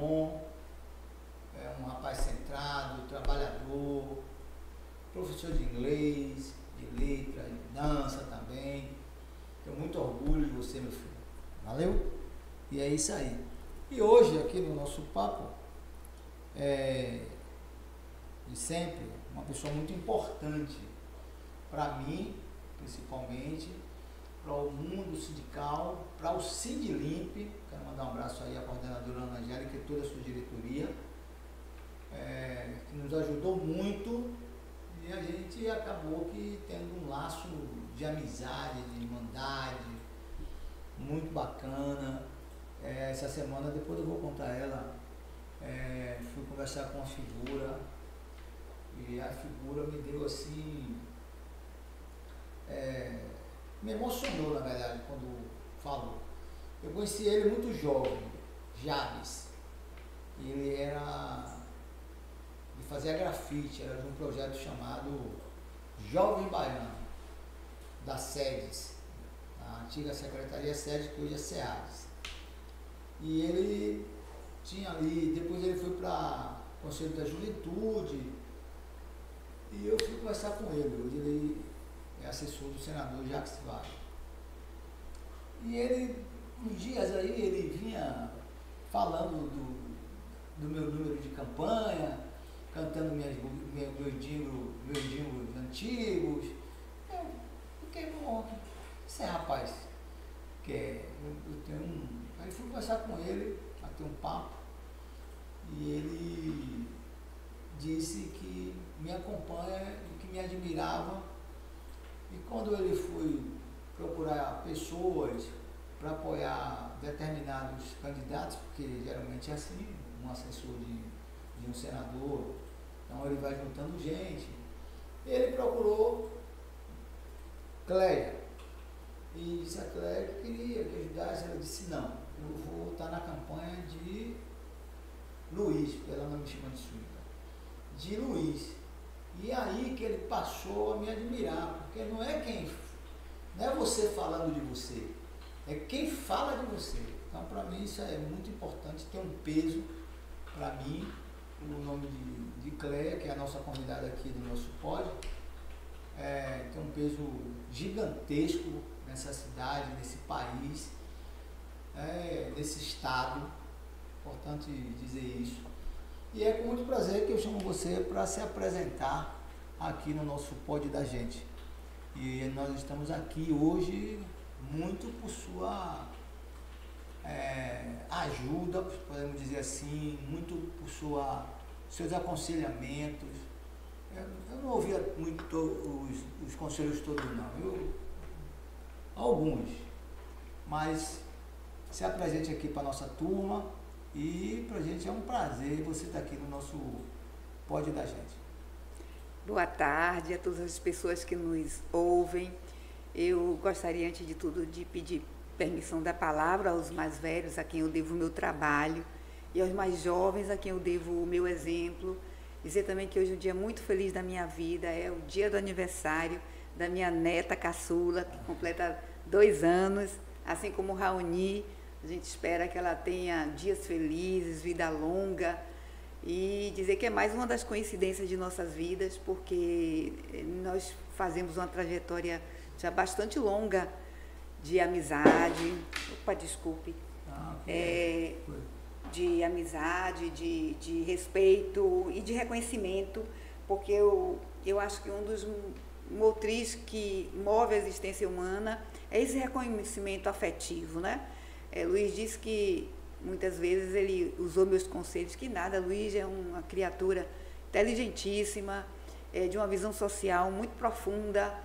bom, é um rapaz centrado, trabalhador, professor de inglês, de letra, de dança também. Tenho muito orgulho de você, meu filho. Valeu? E é isso aí. E hoje, aqui no nosso papo, de sempre, uma pessoa muito importante para mim, principalmente, para o mundo sindical, para o Sindlimp. Quero mandar um abraço aí à coordenadora Ana Angélica e toda a sua diretoria, que nos ajudou muito, e a gente acabou que tendo um laço de amizade, de irmandade, muito bacana. Essa semana, depois eu vou contar ela, fui conversar com uma figura, e a figura me deu assim, me emocionou, na verdade, quando falou. Eu conheci ele muito jovem, Jabes. Ele era de fazer grafite, era de um projeto chamado Jovem Baiano, da SEDES, a antiga Secretaria SEDES, que hoje é SEADES. E ele tinha ali, depois ele foi para o Conselho da Juventude, e eu fui conversar com ele. Hoje ele é assessor do senador Jacques Wagner. E ele, uns dias aí, ele vinha falando do meu número de campanha, cantando meus jingles antigos. Eu fiquei bom, esse rapaz, eu tenho um... Aí fui conversar com ele, bater um papo, e ele disse que me acompanha e que me admirava. E quando ele foi procurar pessoas para apoiar determinados candidatos, porque geralmente é assim, um assessor de um senador, então ele vai juntando gente, ele procurou Cléia, e disse a Cléia que queria que ajudasse. Ela disse: não, eu vou estar na campanha de Luiz, porque ela não me chama de Suíta, de Luiz. E aí que ele passou a me admirar, porque não é você falando de você, é quem fala de você. Então, para mim, isso é muito importante, tem um peso para mim. O nome de Cléia, que é a nossa convidada aqui do nosso pódio, tem um peso gigantesco nessa cidade, nesse país, nesse estado. Importante dizer isso. E é com muito prazer que eu chamo você para se apresentar aqui no nosso pódio da gente. E nós estamos aqui hoje muito por sua ajuda, podemos dizer assim, muito por seus aconselhamentos. Eu não ouvia muito os conselhos todos não, alguns, mas se apresente aqui para a nossa turma, e para a gente é um prazer você estar aqui no nosso pódio da gente. Boa tarde a todas as pessoas que nos ouvem. Eu gostaria, antes de tudo, de pedir permissão da palavra aos mais velhos, a quem eu devo o meu trabalho, e aos mais jovens, a quem eu devo o meu exemplo. Dizer também que hoje é um dia muito feliz da minha vida, é o dia do aniversário da minha neta caçula, que completa 2 anos, assim como Raoni. A gente espera que ela tenha dias felizes, vida longa, e dizer que é mais uma das coincidências de nossas vidas, porque nós fazemos uma trajetória já bastante longa de amizade, de amizade, de respeito e de reconhecimento, porque eu acho que um dos motrizes que move a existência humana é esse reconhecimento afetivo, né? Luiz disse que muitas vezes ele usou meus conselhos, que nada, Luiz é uma criatura inteligentíssima, de uma visão social muito profunda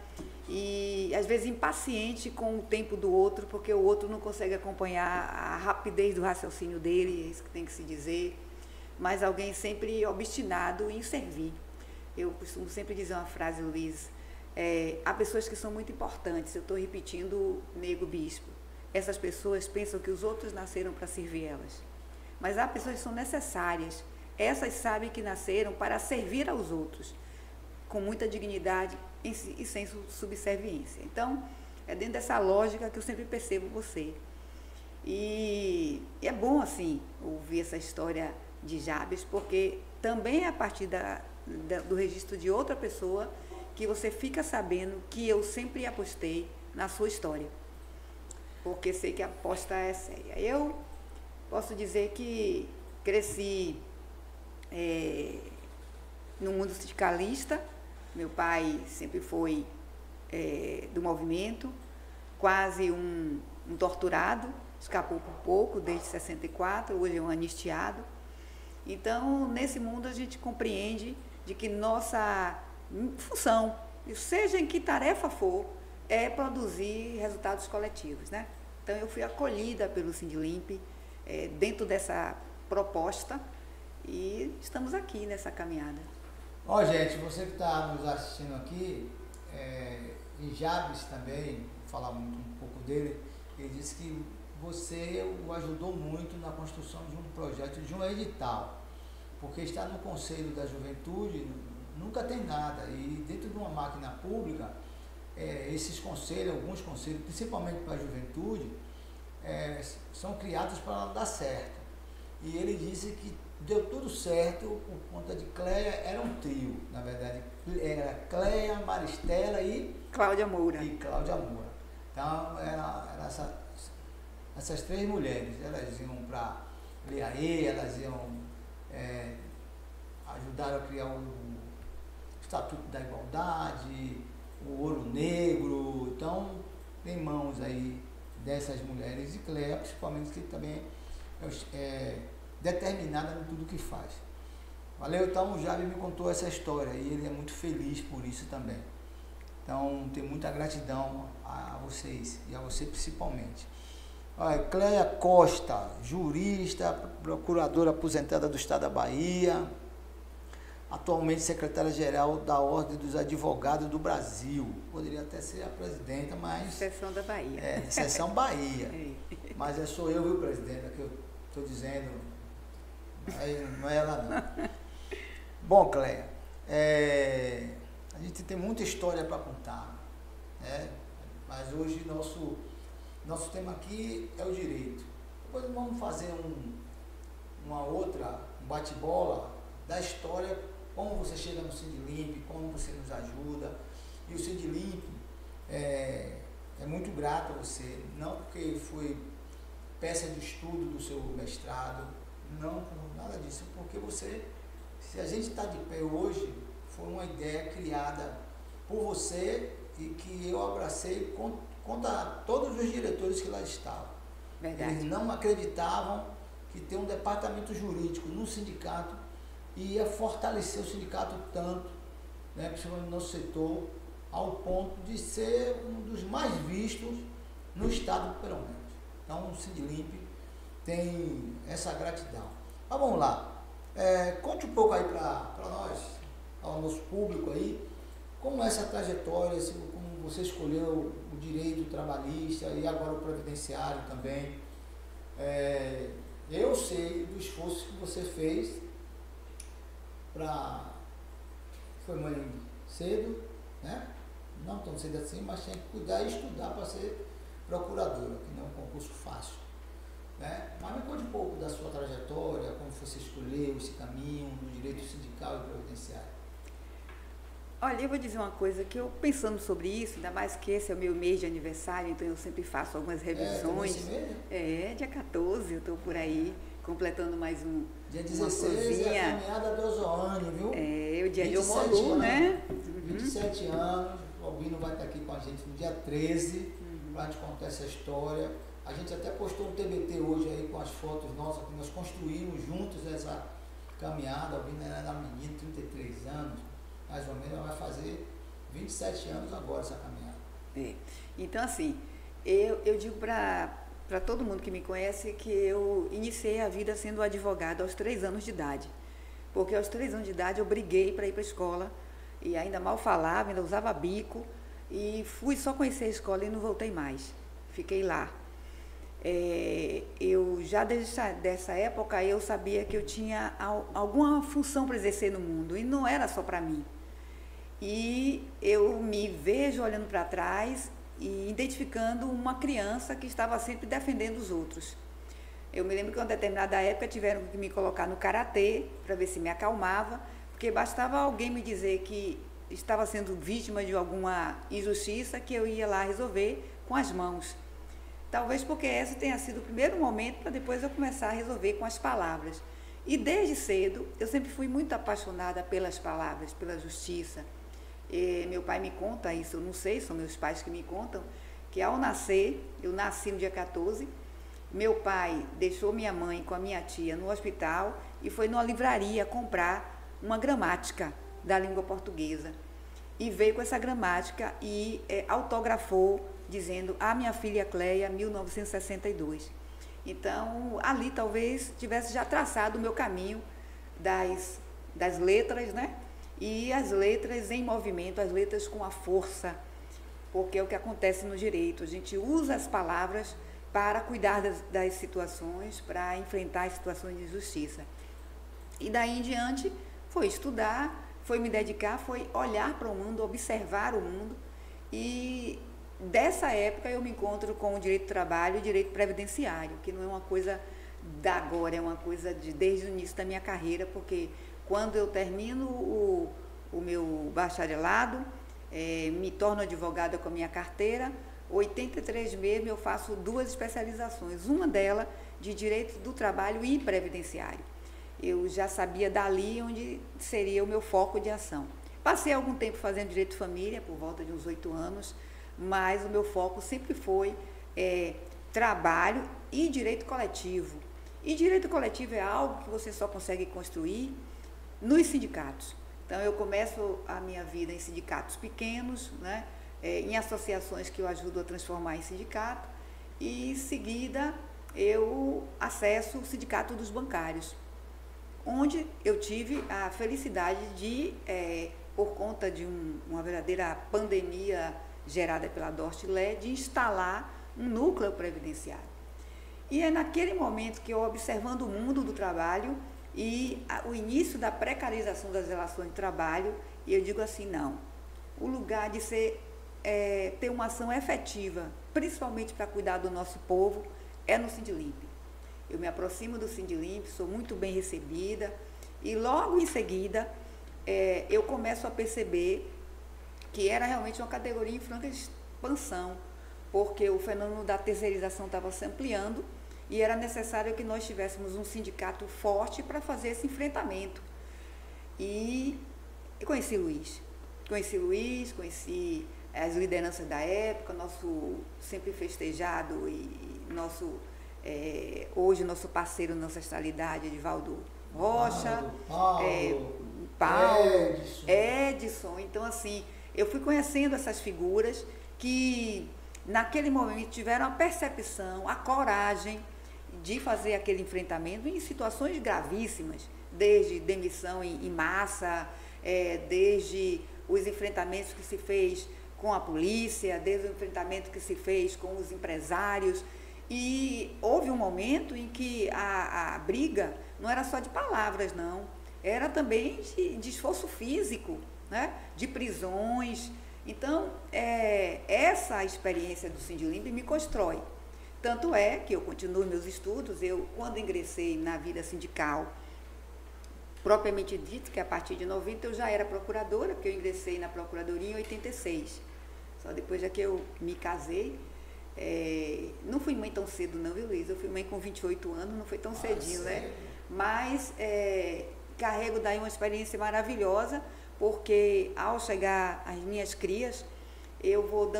e às vezes impaciente com o tempo do outro, porque o outro não consegue acompanhar a rapidez do raciocínio dele, é isso que tem que se dizer, mas alguém sempre obstinado em servir. Eu costumo sempre dizer uma frase, Luiz, há pessoas que são muito importantes, eu estou repetindo Nego Bispo. Essas pessoas pensam que os outros nasceram para servir elas. Mas há pessoas que são necessárias. Essas sabem que nasceram para servir aos outros, com muita dignidade e sem subserviência. Então, é dentro dessa lógica que eu sempre percebo você. E é bom, assim, ouvir essa história de Jabes, porque também é a partir do registro de outra pessoa que você fica sabendo que eu sempre apostei na sua história. Porque sei que a aposta é séria. Eu posso dizer que cresci no mundo sindicalista. Meu pai sempre foi do movimento, quase um torturado, escapou por pouco, desde 64, hoje é um anistiado. Então, nesse mundo a gente compreende de que nossa função, seja em que tarefa for, é produzir resultados coletivos, né? Então, eu fui acolhida pelo Sindilimp dentro dessa proposta e estamos aqui nessa caminhada. Ó, gente, você que está nos assistindo aqui, e Jabes também, vou falar um pouco dele, ele disse que você o ajudou muito na construção de um projeto, de um edital, porque está no Conselho da Juventude, nunca tem nada, e dentro de uma máquina pública, esses conselhos, alguns conselhos, principalmente para a juventude, são criados para dar certo. E ele disse que deu tudo certo por conta de Cleia, era um trio, na verdade, era Cleia, Maristela e Cláudia Moura. Então, era essas três mulheres, elas iam para Leaê, elas iam ajudar a criar o Estatuto da Igualdade, o Ouro Negro. Então, tem mãos aí dessas mulheres, e Cleia, principalmente, que também é determinada em tudo que faz. Valeu? Então, o Jabes me contou essa história e ele é muito feliz por isso também. Então, tenho muita gratidão a vocês e a você principalmente. Olha, Cleia Costa, jurista, procuradora aposentada do Estado da Bahia, atualmente secretária-geral da Ordem dos Advogados do Brasil. Poderia até ser a presidenta, mas... Seção da Bahia. Seção Bahia. Mas sou eu, viu, presidenta, que eu estou dizendo, não é ela não. Bom, Cleia, a gente tem muita história para contar, né? Mas hoje nosso tema aqui é o direito. Depois vamos fazer um bate-bola da história, como você chega no Sindilimp, como você nos ajuda. E o Sindilimp é muito grato a você, não porque foi peça de estudo do seu mestrado, não por nada disso, porque se a gente está de pé hoje, foi uma ideia criada por você e que eu abracei contra todos os diretores que lá estavam. Verdade. Eles não acreditavam que ter um departamento jurídico no sindicato ia fortalecer o sindicato tanto, né, principalmente no nosso setor, ao ponto de ser um dos mais vistos no estado, pelo menos. Então, o Sindilimp tem essa gratidão. Mas vamos lá. Conte um pouco aí para nós, ao nosso público aí, como é essa trajetória, como você escolheu o direito trabalhista e agora o previdenciário também. Eu sei do esforço que você fez foi mãe cedo, né? Não tão cedo assim, mas tinha que cuidar e estudar para ser procuradora, que não é um concurso fácil, né? Mas me conte um pouco da sua trajetória, como você escolheu esse caminho do direito sindical e previdenciário. Olha, eu vou dizer uma coisa, que eu pensando sobre isso, ainda mais que esse é o meu mês de aniversário, então eu sempre faço algumas revisões. Dia 14, eu estou por aí, completando mais dia 16 é a caminhada do Ozoane, viu? O dia de Omolu, né? 27 anos, o Albino vai estar aqui com a gente no dia 13, para a gente contar essa história. A gente até postou um TBT hoje aí com as fotos nossas, que nós construímos juntos essa caminhada. O Albino era menino, 33 anos, mais ou menos, ela vai fazer 27 anos agora essa caminhada. Então, assim, eu digo para todo mundo que me conhece que eu iniciei a vida sendo advogada aos 3 anos de idade. Porque aos 3 anos de idade eu briguei para ir para a escola e ainda mal falava, ainda usava bico e fui só conhecer a escola e não voltei mais. Fiquei lá. Eu já desde dessa época eu sabia que eu tinha alguma função para exercer no mundo e não era só para mim. E eu me vejo olhando para trás e identificando uma criança que estava sempre defendendo os outros. Eu me lembro que em uma determinada época tiveram que me colocar no karatê para ver se me acalmava, porque bastava alguém me dizer que estava sendo vítima de alguma injustiça que eu ia lá resolver com as mãos. Talvez porque esse tenha sido o primeiro momento para depois eu começar a resolver com as palavras. E desde cedo eu sempre fui muito apaixonada pelas palavras, pela justiça. E meu pai me conta isso, eu não sei, são meus pais que me contam, que ao nascer, eu nasci no dia 14, meu pai deixou minha mãe com a minha tia no hospital e foi numa livraria comprar uma gramática da língua portuguesa. E veio com essa gramática e autografou, dizendo a minha filha Cleia, 1962. Então, ali talvez tivesse já traçado o meu caminho das letras, né? E as letras em movimento, as letras com a força, porque é o que acontece no direito. A gente usa as palavras para cuidar das situações, para enfrentar as situações de justiça. E daí em diante foi estudar, foi me dedicar, foi olhar para o mundo, observar o mundo. E dessa época eu me encontro com o direito do trabalho e o direito previdenciário, que não é uma coisa da agora, é uma coisa desde o início da minha carreira, porque quando eu termino o meu bacharelado, me torno advogada com a minha carteira, 83 meses eu faço 2 especializações, uma delas de direito do trabalho e previdenciário. Eu já sabia dali onde seria o meu foco de ação. Passei algum tempo fazendo direito de família, por volta de uns 8 anos, mas o meu foco sempre foi trabalho e direito coletivo. E direito coletivo é algo que você só consegue construir nos sindicatos. Então, eu começo a minha vida em sindicatos pequenos, né? Em associações que eu ajudo a transformar em sindicato, e em seguida eu acesso o Sindicato dos Bancários, onde eu tive a felicidade de, por conta de uma verdadeira pandemia gerada pela Dortilé, de instalar um núcleo previdenciário. E é naquele momento que eu, observando o mundo do trabalho e o início da precarização das relações de trabalho, e eu digo assim, não, o lugar de ter uma ação efetiva, principalmente para cuidar do nosso povo, é no Sindilimp. Eu me aproximo do Sindilimp, sou muito bem recebida, e logo em seguida eu começo a perceber que era realmente uma categoria em franca expansão, porque o fenômeno da terceirização estava se ampliando e era necessário que nós tivéssemos um sindicato forte para fazer esse enfrentamento. E eu conheci Luiz, conheci as lideranças da época, nosso sempre festejado e hoje nosso parceiro na ancestralidade, Edivaldo Rocha, Paulo, Edson. Então, assim, eu fui conhecendo essas figuras que, naquele momento, tiveram a percepção, a coragem de fazer aquele enfrentamento em situações gravíssimas, desde demissão em massa, desde os enfrentamentos que se fez com a polícia, desde o enfrentamento que se fez com os empresários. E houve um momento em que a briga não era só de palavras, não, era também de esforço físico, né? De prisões. Então, essa experiência do Sindilimp me constrói. Tanto é que eu continuo meus estudos. Eu, quando ingressei na vida sindical, propriamente dito, que a partir de 90 eu já era procuradora, porque eu ingressei na procuradoria em 86. Só depois já que eu me casei. Não fui mãe tão cedo não, viu, Luiz? Eu fui mãe com 28 anos, não foi tão cedinho, né? Mas carrego daí uma experiência maravilhosa, porque ao chegar às minhas crias, eu vou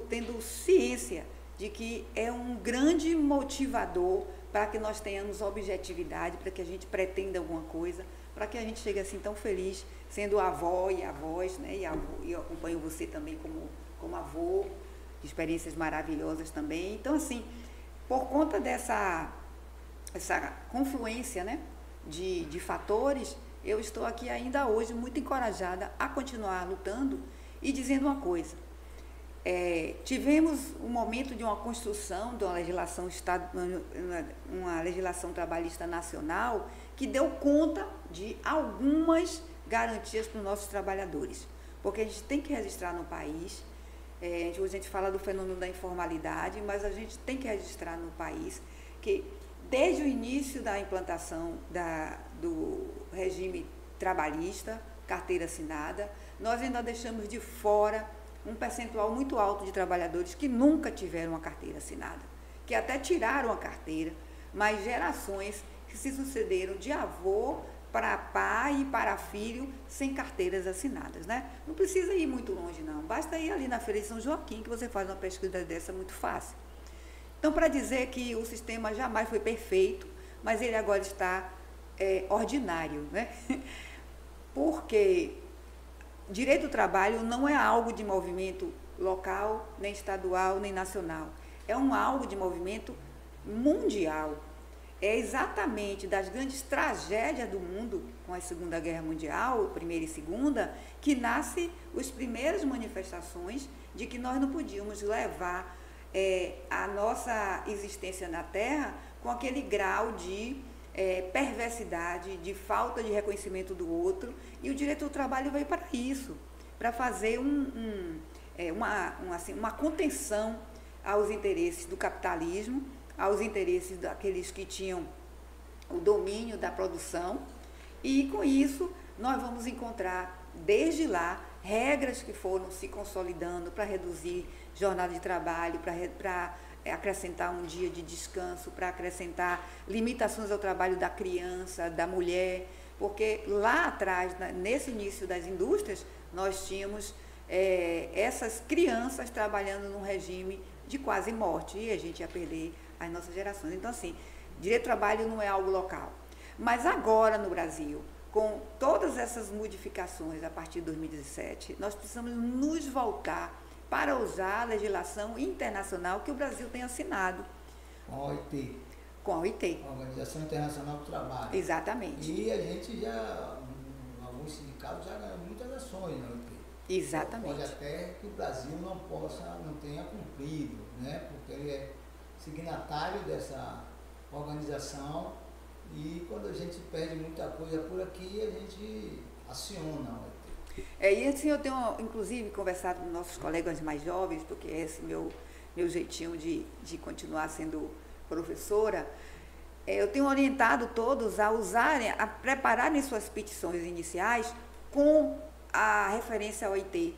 tendo ciência de que é um grande motivador para que nós tenhamos objetividade, para que a gente pretenda alguma coisa, para que a gente chegue assim tão feliz, sendo avó e avós, né? E eu acompanho você também como avô, experiências maravilhosas também. Então, assim, por conta essa confluência, né, de fatores, eu estou aqui ainda hoje muito encorajada a continuar lutando e dizendo uma coisa. Tivemos um momento de uma construção de uma legislação trabalhista nacional que deu conta de algumas garantias para os nossos trabalhadores, porque a gente tem que registrar no país Hoje a gente fala do fenômeno da informalidade, mas a gente tem que registrar no país que desde o início da implantação do regime trabalhista, carteira assinada, nós ainda deixamos de fora um percentual muito alto de trabalhadores que nunca tiveram uma carteira assinada, que até tiraram a carteira, mas gerações que se sucederam de avô para pai e para filho sem carteiras assinadas, né? Não precisa ir muito longe, não. Basta ir ali na Feira de São Joaquim que você faz uma pesquisa dessa muito fácil. Então, para dizer que o sistema jamais foi perfeito, mas ele agora está ordinário, né? Porque direito do trabalho não é algo de movimento local, nem estadual, nem nacional. É algo de movimento mundial. É exatamente das grandes tragédias do mundo, com a Segunda Guerra Mundial, Primeira e Segunda, que nascem as primeiras manifestações de que nós não podíamos levar a nossa existência na Terra com aquele grau de perversidade, de falta de reconhecimento do outro, e o direito do trabalho veio para isso, para fazer uma contenção aos interesses do capitalismo, aos interesses daqueles que tinham o domínio da produção, e com isso nós vamos encontrar desde lá regras que foram se consolidando para reduzir jornada de trabalho, para acrescentar um dia de descanso, para acrescentar limitações ao trabalho da criança, da mulher, porque lá atrás, nesse início das indústrias, nós tínhamos essas crianças trabalhando num regime de quase morte, e a gente ia perder as nossas gerações. Então, assim, direito do trabalho não é algo local. Mas agora, no Brasil, com todas essas modificações a partir de 2017, nós precisamos nos voltar para usar a legislação internacional que o Brasil tem assinado. Com a OIT. Com a OIT. A Organização Internacional do Trabalho. Exatamente. E a gente alguns sindicatos já ganham muitas ações na OIT. Exatamente. Pode até que o Brasil não tenha cumprido, né? Porque ele é signatário dessa organização, e quando a gente perde muita coisa por aqui, a gente aciona a OIT. E assim, eu tenho, inclusive, conversado com nossos colegas mais jovens, porque esse meu jeitinho de continuar sendo professora, eu tenho orientado todos a usarem, a prepararem suas petições iniciais com a referência à OIT,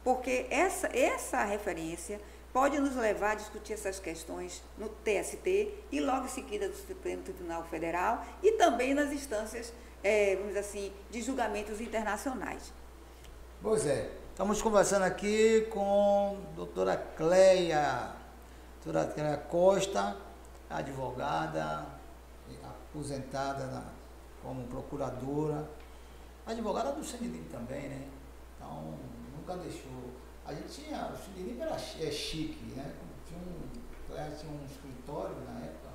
porque essa referência pode nos levar a discutir essas questões no TST e logo em seguida do Supremo Tribunal Federal e também nas instâncias, vamos dizer assim, de julgamentos internacionais. Pois é, estamos conversando aqui com a doutora Cleia Costa, advogada, aposentada como procuradora, advogada do Sindilim também, né? Então, nunca deixou. A gente tinha, o Sindilim era chique, né? Tinha um escritório na época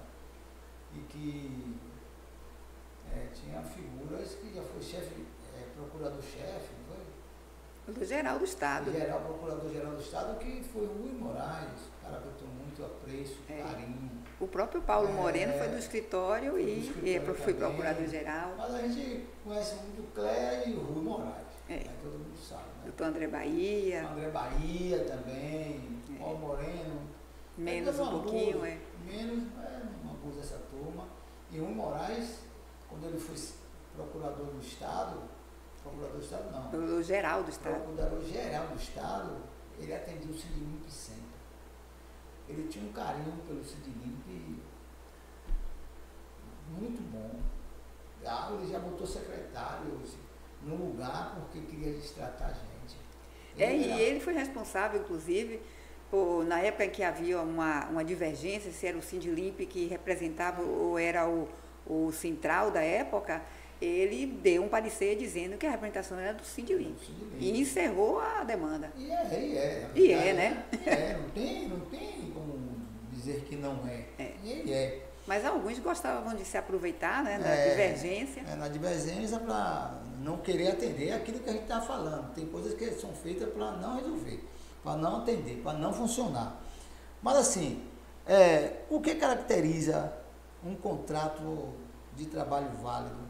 e que tinha figuras que já foi procurador-chefe, não foi? Do Geral do Estado. Procurador-Geral do Estado, que foi o Rui Moraes, cara que eu tenho muito apreço, carinho. O próprio Paulo Moreno foi do escritório e foi procurador-geral. Mas a gente conhece muito o Cleia e o Rui Moraes, todo mundo sabe. Né? Doutor André Bahia. André Bahia também, Paulo Moreno. Menos um pouquinho, Menos, não abusa dessa turma. E o Rui Moraes, quando ele foi procurador do Estado não. Procurador-geral do Estado. Procurador-geral do Estado, ele atendia o Sindilim sempre. Ele tinha um carinho pelo Sindilim muito bom. Ele já botou secretários no lugar porque queria destratar a gente. Ele foi responsável, inclusive, na época em que havia uma divergência, se era o Sindilim que representava ou era o Central da época, ele deu um parecer dizendo que a representação era do Sindilim. E encerrou a demanda. E é. E é, né? Não tem como dizer que não é. Ele é. Mas alguns gostavam de se aproveitar, né, da divergência. Na divergência para não querer atender aquilo que a gente está falando. Tem coisas que são feitas para não resolver, para não atender, para não funcionar. Mas assim, o que caracteriza um contrato de trabalho válido?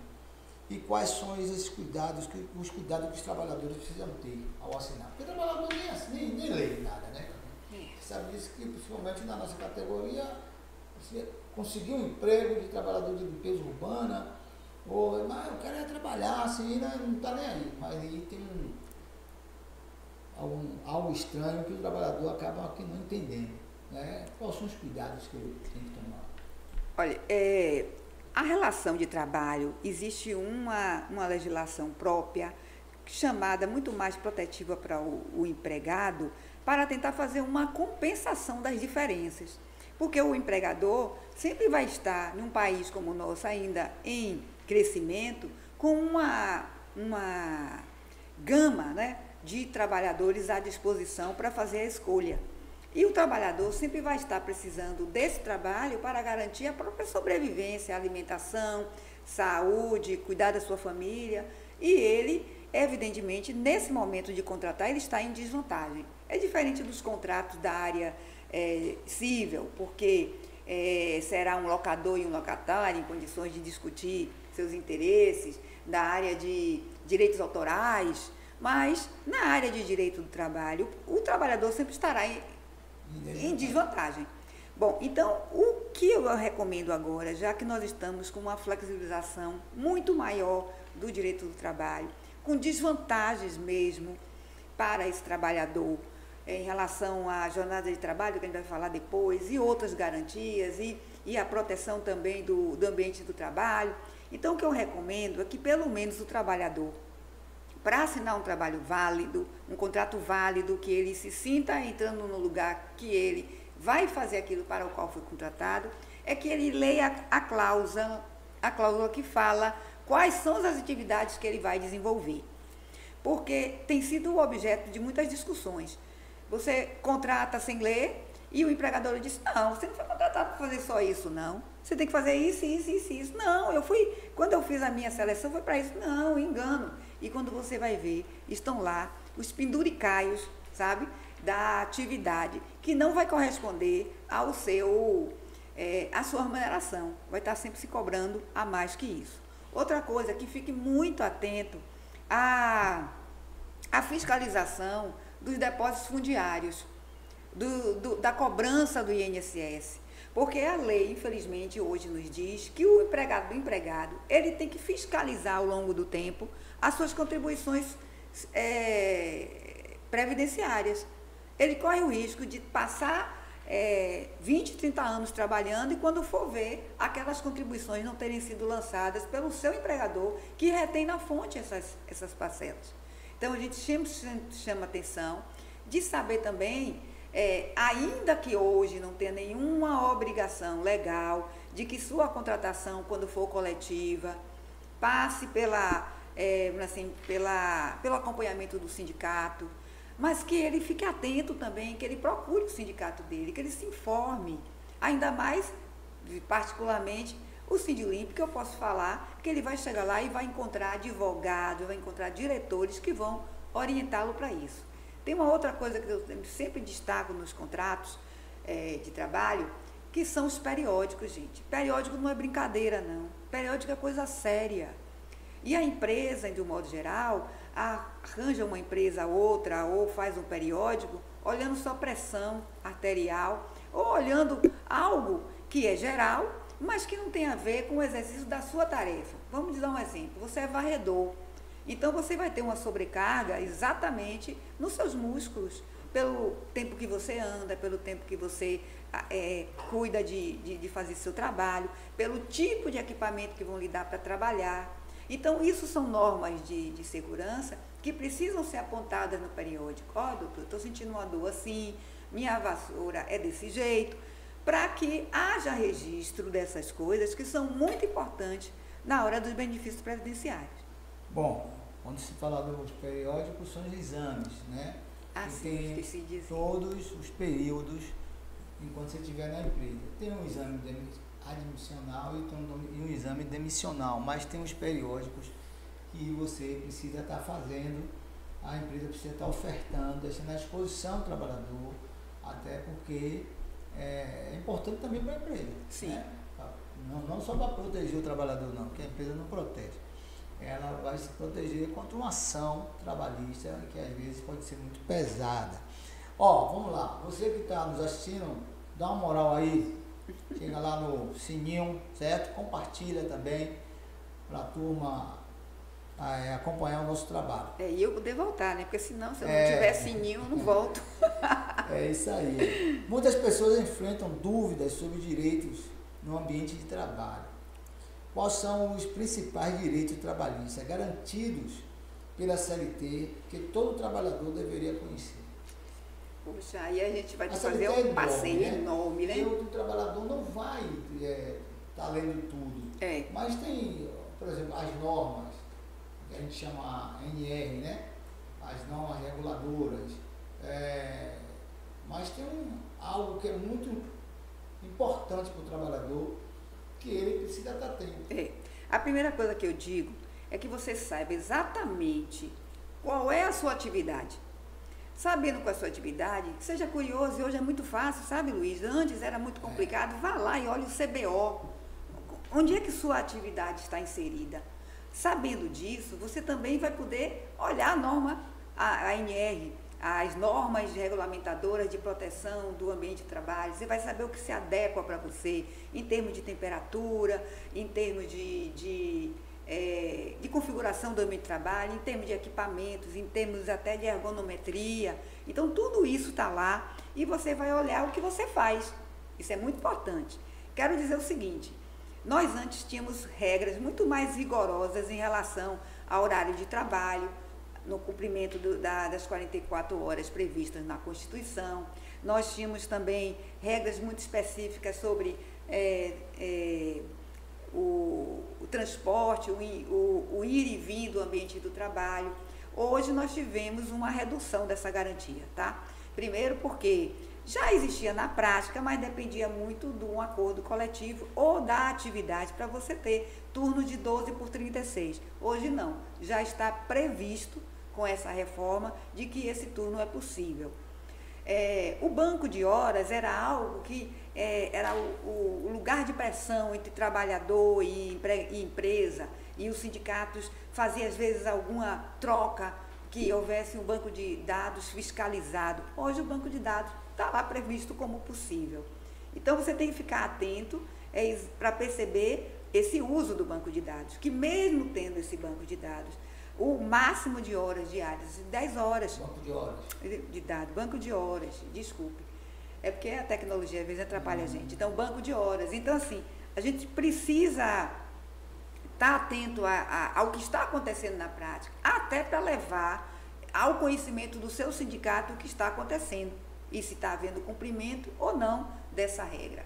e quais são esses cuidados, os cuidados que os trabalhadores precisam ter ao assinar. Porque o trabalhador nem lê nada, né? Você sabe disso que, principalmente na nossa categoria, você conseguir um emprego de trabalhador de limpeza urbana, mas eu quero trabalhar, assim, né? Não está nem aí. Mas aí tem algo estranho que o trabalhador acaba aqui não entendendo, né? Quais são os cuidados que ele tem que tomar? Olha, a relação de trabalho, existe uma legislação própria, chamada muito mais protetiva para o empregado, para tentar fazer uma compensação das diferenças. Porque o empregador sempre vai estar, num país como o nosso, ainda em crescimento, com uma gama, né, de trabalhadores à disposição para fazer a escolha. E o trabalhador sempre vai estar precisando desse trabalho para garantir a própria sobrevivência, alimentação, saúde, cuidar da sua família. E ele, evidentemente, nesse momento de contratar, ele está em desvantagem. É diferente dos contratos da área civil, porque será um locador e um locatário em condições de discutir seus interesses, da área de direitos autorais, mas na área de direito do trabalho, o trabalhador sempre estará em desvantagem. Bom, então, o que eu recomendo agora, já que nós estamos com uma flexibilização muito maior do direito do trabalho, com desvantagens mesmo para esse trabalhador, em relação à jornada de trabalho, que a gente vai falar depois, e outras garantias, e a proteção também do ambiente do trabalho. Então, o que eu recomendo é que, pelo menos, o trabalhador, para assinar um trabalho válido, um contrato válido, que ele se sinta entrando no lugar que ele vai fazer aquilo para o qual foi contratado, é que ele leia a cláusula que fala quais são as atividades que ele vai desenvolver. Porque tem sido o objeto de muitas discussões. Você contrata sem ler e o empregador diz, não, você não foi contratado para fazer só isso, não. Você tem que fazer isso, isso, isso, isso. Não, quando eu fiz a minha seleção foi para isso. Não, engano. E quando você vai ver, estão lá os penduricaios, sabe, da atividade, que não vai corresponder à sua remuneração. Vai estar sempre se cobrando a mais que isso. Outra coisa, que fique muito atento à fiscalização dos depósitos fundiários, da cobrança do INSS. Porque a lei, infelizmente, hoje nos diz que o empregado, ele tem que fiscalizar ao longo do tempo as suas contribuições previdenciárias. Ele corre o risco de passar 20, 30 anos trabalhando e quando for ver, aquelas contribuições não terem sido lançadas pelo seu empregador, que retém na fonte essas parcelas. Então, a gente sempre chama atenção de saber também, ainda que hoje não tenha nenhuma obrigação legal de que sua contratação, quando for coletiva, passe pelo acompanhamento do sindicato, mas que ele fique atento também, que ele procure o sindicato dele, que ele se informe, ainda mais, particularmente, o Sindilimp, que eu posso falar, que ele vai chegar lá e vai encontrar advogados, vai encontrar diretores que vão orientá-lo para isso. Tem uma outra coisa que eu sempre destaco nos contratos de trabalho, que são os periódicos, gente. Periódico não é brincadeira, não. Periódico é coisa séria. E a empresa, de um modo geral, arranja uma empresa outra ou faz um periódico olhando só pressão arterial ou olhando algo que é geral, mas que não tem a ver com o exercício da sua tarefa. Vamos dar um exemplo. Você é varredor. Então, você vai ter uma sobrecarga exatamente nos seus músculos, pelo tempo que você anda, pelo tempo que você cuida de fazer seu trabalho, pelo tipo de equipamento que vão lhe dar para trabalhar. Então, isso são normas de segurança que precisam ser apontadas no periódico. Doutor, estou sentindo uma dor assim, minha vassoura é desse jeito, para que haja registro dessas coisas que são muito importantes na hora dos benefícios previdenciários. Bom, quando se fala dos periódicos, são os exames, né? Sim, esqueci de dizer. Todos os períodos enquanto você estiver na empresa. Tem um exame admissional e um exame demissional, mas tem os periódicos que você precisa estar fazendo, a empresa precisa estar ofertando, deixando à disposição do trabalhador, até porque é importante também para a empresa. Sim. Né? Não só para proteger o trabalhador, não, porque a empresa não protege. ela vai se proteger contra uma ação trabalhista que às vezes pode ser muito pesada. Ó, vamos lá, você que está nos assistindo, dá uma moral aí, chega lá no sininho, certo? Compartilha também para a turma acompanhar o nosso trabalho. E eu poder voltar, né? Porque senão, se eu não tiver sininho, eu não volto. É isso aí. Muitas pessoas enfrentam dúvidas sobre direitos no ambiente de trabalho. Quais são os principais direitos trabalhistas garantidos pela CLT que todo trabalhador deveria conhecer? Puxa, aí a gente vai fazer um passeio enorme, né? E o trabalhador não vai estar lendo tudo. Mas tem, por exemplo, as normas, que a gente chama NR, né? As normas reguladoras. Mas tem algo que é muito importante para o trabalhador, que ele precisa estar atento. A primeira coisa que eu digo é que você saiba exatamente qual é a sua atividade. Sabendo qual é a sua atividade, seja curioso, e hoje é muito fácil, sabe, Luiz? Antes era muito complicado, vá lá e olhe o CBO. Onde é que sua atividade está inserida? Sabendo disso, você também vai poder olhar a norma, a ANR, as normas regulamentadoras de proteção do ambiente de trabalho. Você vai saber o que se adequa para você, em termos de temperatura, em termos de configuração do ambiente de trabalho, em termos de equipamentos, em termos até de ergonometria. Então, tudo isso está lá e você vai olhar o que você faz. Isso é muito importante. Quero dizer o seguinte, nós antes tínhamos regras muito mais rigorosas em relação ao horário de trabalho, no cumprimento das 44 horas previstas na Constituição. Nós tínhamos também regras muito específicas sobre o transporte, o ir e vir do ambiente do trabalho. Hoje nós tivemos uma redução dessa garantia, tá? Primeiro porque já existia na prática, mas dependia muito de um acordo coletivo ou da atividade para você ter turno de 12 por 36. Hoje não, já está previsto com essa reforma de que esse turno é possível. O banco de horas era algo que era o lugar de pressão entre trabalhador e empresa, e os sindicatos faziam às vezes alguma troca, que houvesse um banco de dados fiscalizado. Hoje o banco de dados está lá previsto como possível. Então você tem que ficar atento para perceber esse uso do banco de dados, que mesmo tendo esse banco de dados, o máximo de horas diárias, 10 horas. Banco de horas. De dados, banco de horas, desculpe. É porque a tecnologia às vezes atrapalha a gente. Então, banco de horas. Então, assim, a gente precisa estar atento ao que está acontecendo na prática, até para levar ao conhecimento do seu sindicato o que está acontecendo e se está havendo cumprimento ou não dessa regra.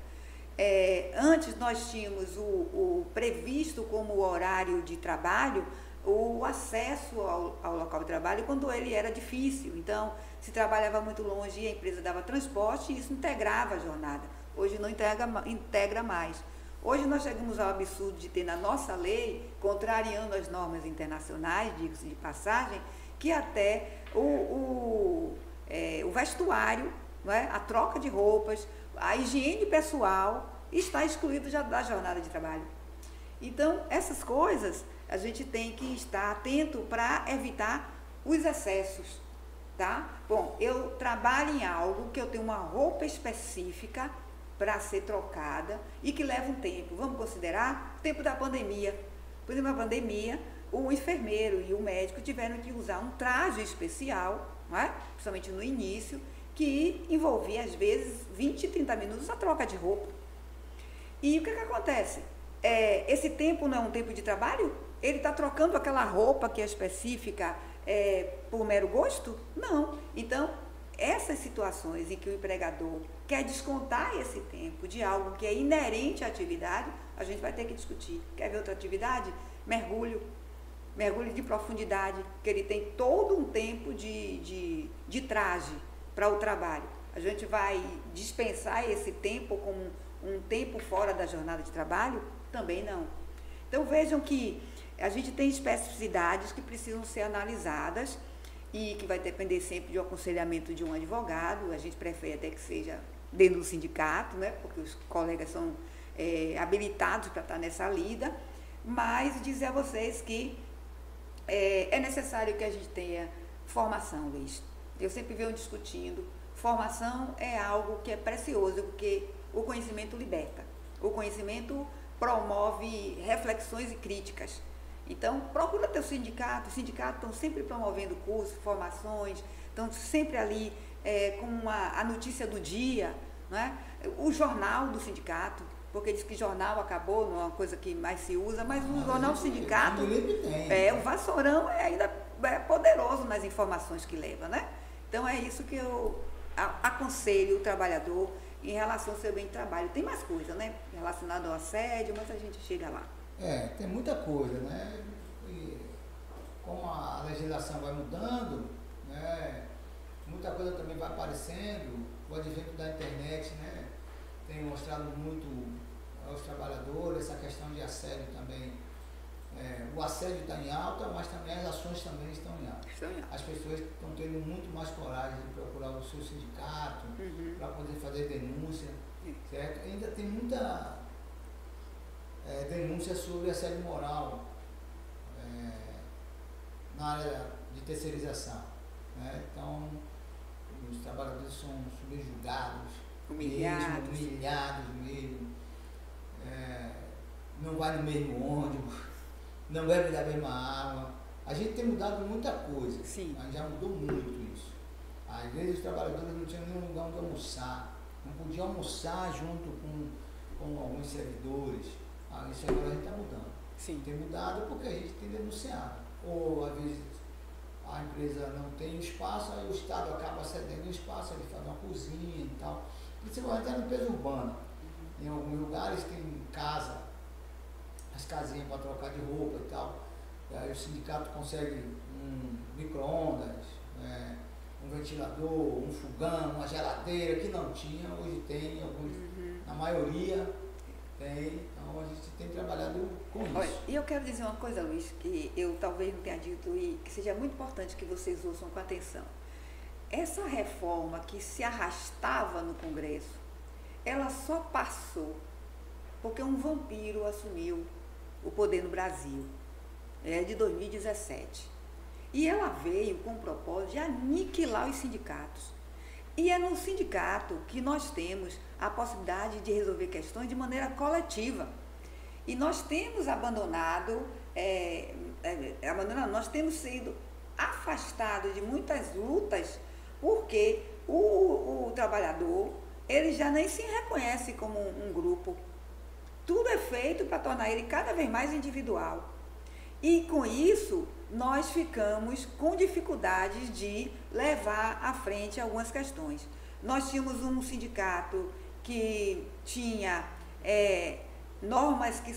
Antes nós tínhamos o previsto como horário de trabalho o acesso ao local de trabalho quando ele era difícil. Então, se trabalhava muito longe e a empresa dava transporte, e isso integrava a jornada. Hoje não integra mais. Hoje nós chegamos ao absurdo de ter na nossa lei, contrariando as normas internacionais, digo-se de passagem, que até o vestuário, não é? A troca de roupas, a higiene pessoal está excluído já da jornada de trabalho. Então, essas coisas a gente tem que estar atento para evitar os excessos, tá? Bom, eu trabalho em algo que eu tenho uma roupa específica para ser trocada e que leva um tempo. Vamos considerar o tempo da pandemia. Por exemplo, na pandemia, o enfermeiro e o médico tiveram que usar um traje especial, não é? Principalmente no início, que envolvia, às vezes, 20, 30 minutos a troca de roupa. E o que acontece? Esse tempo não é um tempo de trabalho? Ele está trocando aquela roupa que é específica por mero gosto? Não. Então, essas situações em que o empregador quer descontar esse tempo de algo que é inerente à atividade, a gente vai ter que discutir. Quer ver outra atividade? Mergulho de profundidade, que ele tem todo um tempo de traje para o trabalho. A gente vai dispensar esse tempo como um tempo fora da jornada de trabalho? Também não. Então, vejam que a gente tem especificidades que precisam ser analisadas e que vai depender sempre do aconselhamento de um advogado. A gente prefere até que seja dentro do sindicato, né? Porque os colegas são habilitados para estar nessa lida, mas dizer a vocês que é necessário que a gente tenha formação, Luiz. Eu sempre venho discutindo, formação é algo que é precioso, porque o conhecimento liberta. O conhecimento promove reflexões e críticas. Então, procura teu sindicato. Os sindicatos estão sempre promovendo cursos, formações, estão sempre ali com a notícia do dia, não é? O jornal do sindicato, porque diz que jornal acabou, não é uma coisa que mais se usa, mas o jornal do sindicato, o Vassourão ainda é poderoso nas informações que leva, né? Então, é isso que eu aconselho o trabalhador em relação ao seu bem de trabalho. Tem mais coisa, né? Relacionado ao assédio, mas a gente chega lá. Tem muita coisa, né? E como a legislação vai mudando, né? Muita coisa também vai aparecendo. O advento da internet, né? Tem mostrado muito aos trabalhadores essa questão de assédio também. O assédio está em alta, mas também as ações também estão em alta. As pessoas estão tendo muito mais coragem de procurar o seu sindicato para poder fazer denúncia, certo? Ainda tem muita denúncia sobre assédio moral na área de terceirização, né? Então, os trabalhadores são subjugados, humilhados mesmo, não vai no mesmo ônibus, não bebe da mesma água. A gente tem mudado muita coisa. Sim. A gente já mudou muito isso. Às vezes os trabalhadores não tinham nenhum lugar onde almoçar, não podiam almoçar junto com alguns servidores. Isso agora a gente está mudando. Sim. Tem mudado porque a gente tem denunciado. Ou às vezes a empresa não tem espaço, aí o Estado acaba cedendo o espaço, ele faz uma cozinha e tal. Principalmente até no peso urbano. Em alguns lugares tem casa, as casinhas para trocar de roupa e tal. E aí o sindicato consegue um micro-ondas, um ventilador, um fogão, uma geladeira, que não tinha, hoje tem, alguns, na maioria tem. Então a gente tem trabalhado com isso. Olha, e eu quero dizer uma coisa, Luiz, que eu talvez não tenha dito e que seja muito importante que vocês ouçam com atenção. Essa reforma que se arrastava no Congresso, ela só passou porque um vampiro assumiu o poder no Brasil, de 2017. E ela veio com o propósito de aniquilar os sindicatos. E é no sindicato que nós temos a possibilidade de resolver questões de maneira coletiva. E nós temos nós temos sido afastados de muitas lutas, porque o trabalhador, ele já nem se reconhece como um grupo. Tudo é feito para tornar ele cada vez mais individual. E com isso, nós ficamos com dificuldades de levar à frente algumas questões. Nós tínhamos um sindicato que tinha normas que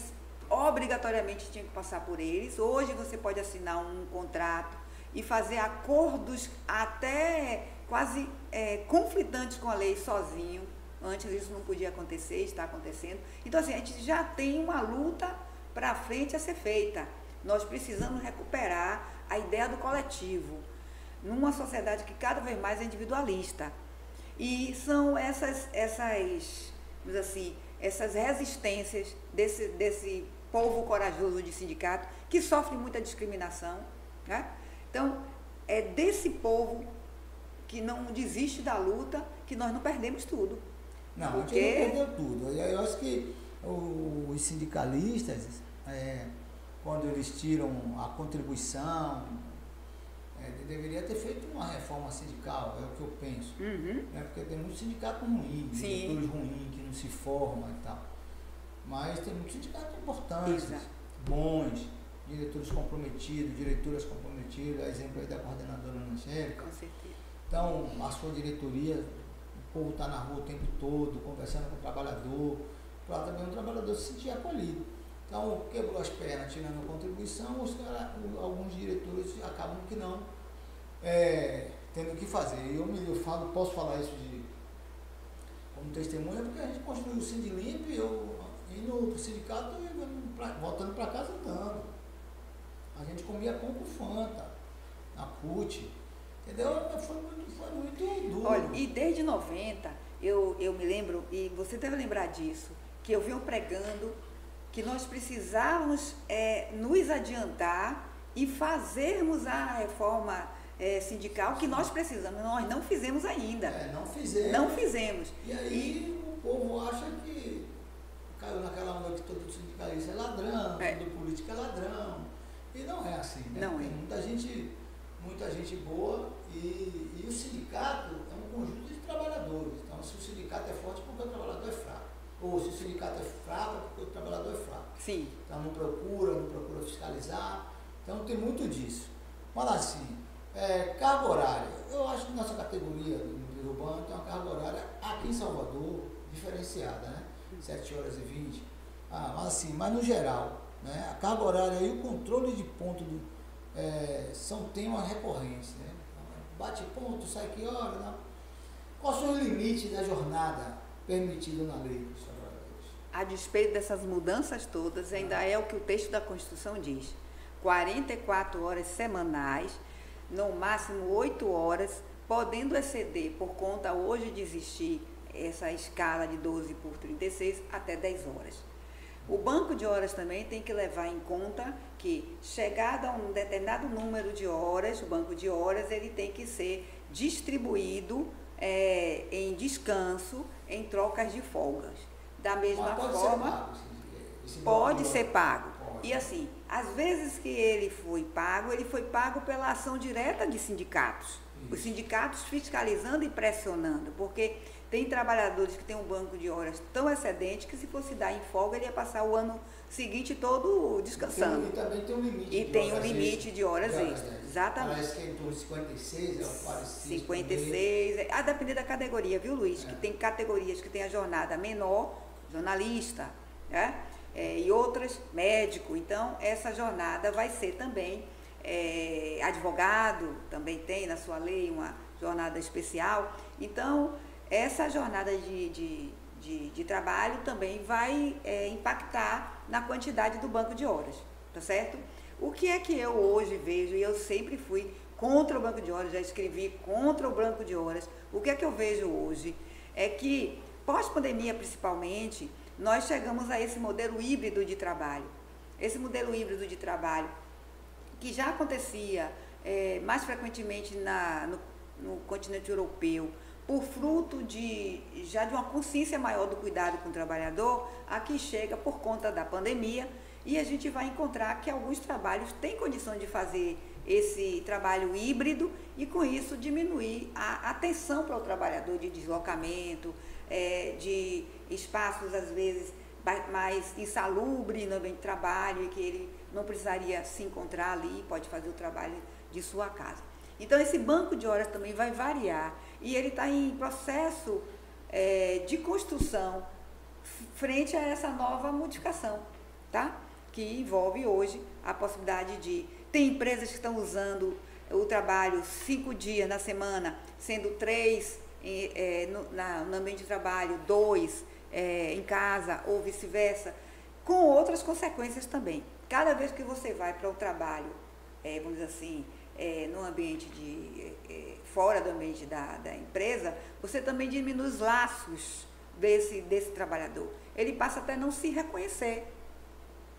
obrigatoriamente tinham que passar por eles. Hoje você pode assinar um contrato e fazer acordos até quase conflitantes com a lei sozinho. Antes isso não podia acontecer, está acontecendo. Então assim, a gente já tem uma luta para frente a ser feita. Nós precisamos recuperar a ideia do coletivo, numa sociedade que cada vez mais é individualista. E são essas resistências desse povo corajoso de sindicato, que sofre muita discriminação, né? Então, é desse povo que não desiste da luta que nós não perdemos tudo. Não, porque... a gente não perdeu tudo. Eu acho que os sindicalistas, quando eles tiram a contribuição, deveria ter feito uma reforma sindical, é o que eu penso. Porque tem muito sindicato ruim, diretores ruins, que não se formam e tal. Mas tem muitos sindicatos importantes, bons, diretores comprometidos, diretoras comprometidas, a exemplo aí da coordenadora Angélica. Com certeza. Então, a sua diretoria, o povo está na rua o tempo todo, conversando com o trabalhador, para também o trabalhador se sentir acolhido. Então, quebrou as pernas tirando a contribuição, alguns diretores acabam que não tendo o que fazer. Posso falar isso como testemunha, porque a gente construiu o Sindilimp e eu indo para o sindicato e voltando para casa andando. A gente comia pão com Fanta, na CUT, entendeu? Foi muito duro. Olha, e desde 90, eu me lembro, e você deve lembrar disso, que eu venho pregando que nós precisávamos nos adiantar e fazermos a reforma sindical que nós precisamos. Nós não fizemos ainda. Não fizemos. Não fizemos. E aí o povo acha que caiu naquela onda que todo sindicalista é ladrão, todo político é ladrão. E não é assim, né? Não Tem é. muita gente boa e o sindicato é um conjunto de trabalhadores. Então, se o sindicato é forte, é porque o trabalhador é fraco. Ou se o sindicato é fraco, é porque o trabalhador é fraco. Sim. Então, não procura fiscalizar. Então, tem muito disso. Mas assim, carga horária. Eu acho que nossa categoria do urbano tem uma carga horária aqui em Salvador diferenciada, né? 7h20. Mas no geral, né? A carga horária e o controle de ponto são temas recorrentes, né? Bate ponto, sai que hora, não? Quais são os limites da jornada permitida na lei dos trabalhadores? A despeito dessas mudanças todas, ainda é o que o texto da Constituição diz. 44 horas semanais, no máximo 8 horas, podendo exceder por conta hoje de existir essa escala de 12 por 36 até 10 horas. O banco de horas também tem que levar em conta que, chegado a um determinado número de horas, o banco de horas ele tem que ser distribuído em descanso, em trocas de folgas. Da mesma forma, pode ser pago. E assim, às vezes que ele foi pago pela ação direta de sindicatos. Isso. Os sindicatos fiscalizando e pressionando, porque tem trabalhadores que têm um banco de horas tão excedente que se fosse dar em folga, ele ia passar o ano seguinte todo descansando. E também tem um limite. E tem um limite de horas extras. Exatamente. Parece que é em torno de 56, é o parecido. 56, a depender da categoria, viu, Luiz? Que tem categorias que tem a jornada menor, jornalista, né? E outras, médico. Então, essa jornada vai ser também, advogado, também tem na sua lei uma jornada especial. Então, essa jornada de trabalho também vai impactar na quantidade do banco de horas, tá certo? O que é que eu hoje vejo, e eu sempre fui contra o banco de horas, já escrevi contra o banco de horas, o que é que eu vejo hoje é que, pós-pandemia principalmente, nós chegamos a esse modelo híbrido de trabalho. Esse modelo híbrido de trabalho, que já acontecia mais frequentemente no continente europeu, por fruto já de uma consciência maior do cuidado com o trabalhador, aqui chega por conta da pandemia, e a gente vai encontrar que alguns trabalhos têm condição de fazer esse trabalho híbrido e, com isso, diminuir a atenção para o trabalhador de deslocamento, de espaços, às vezes, mais insalubres no ambiente de trabalho e que ele não precisaria se encontrar ali, pode fazer o trabalho de sua casa. Então, esse banco de horas também vai variar e ele está em processo de construção frente a essa nova modificação, tá? Que envolve hoje a possibilidade de... Tem empresas que estão usando o trabalho 5 dias na semana, sendo 3 no ambiente de trabalho, 2 em casa ou vice-versa, com outras consequências também. Cada vez que você vai para o trabalho, vamos dizer assim, no ambiente fora do ambiente da empresa, você também diminui os laços desse trabalhador. Ele passa até a não se reconhecer,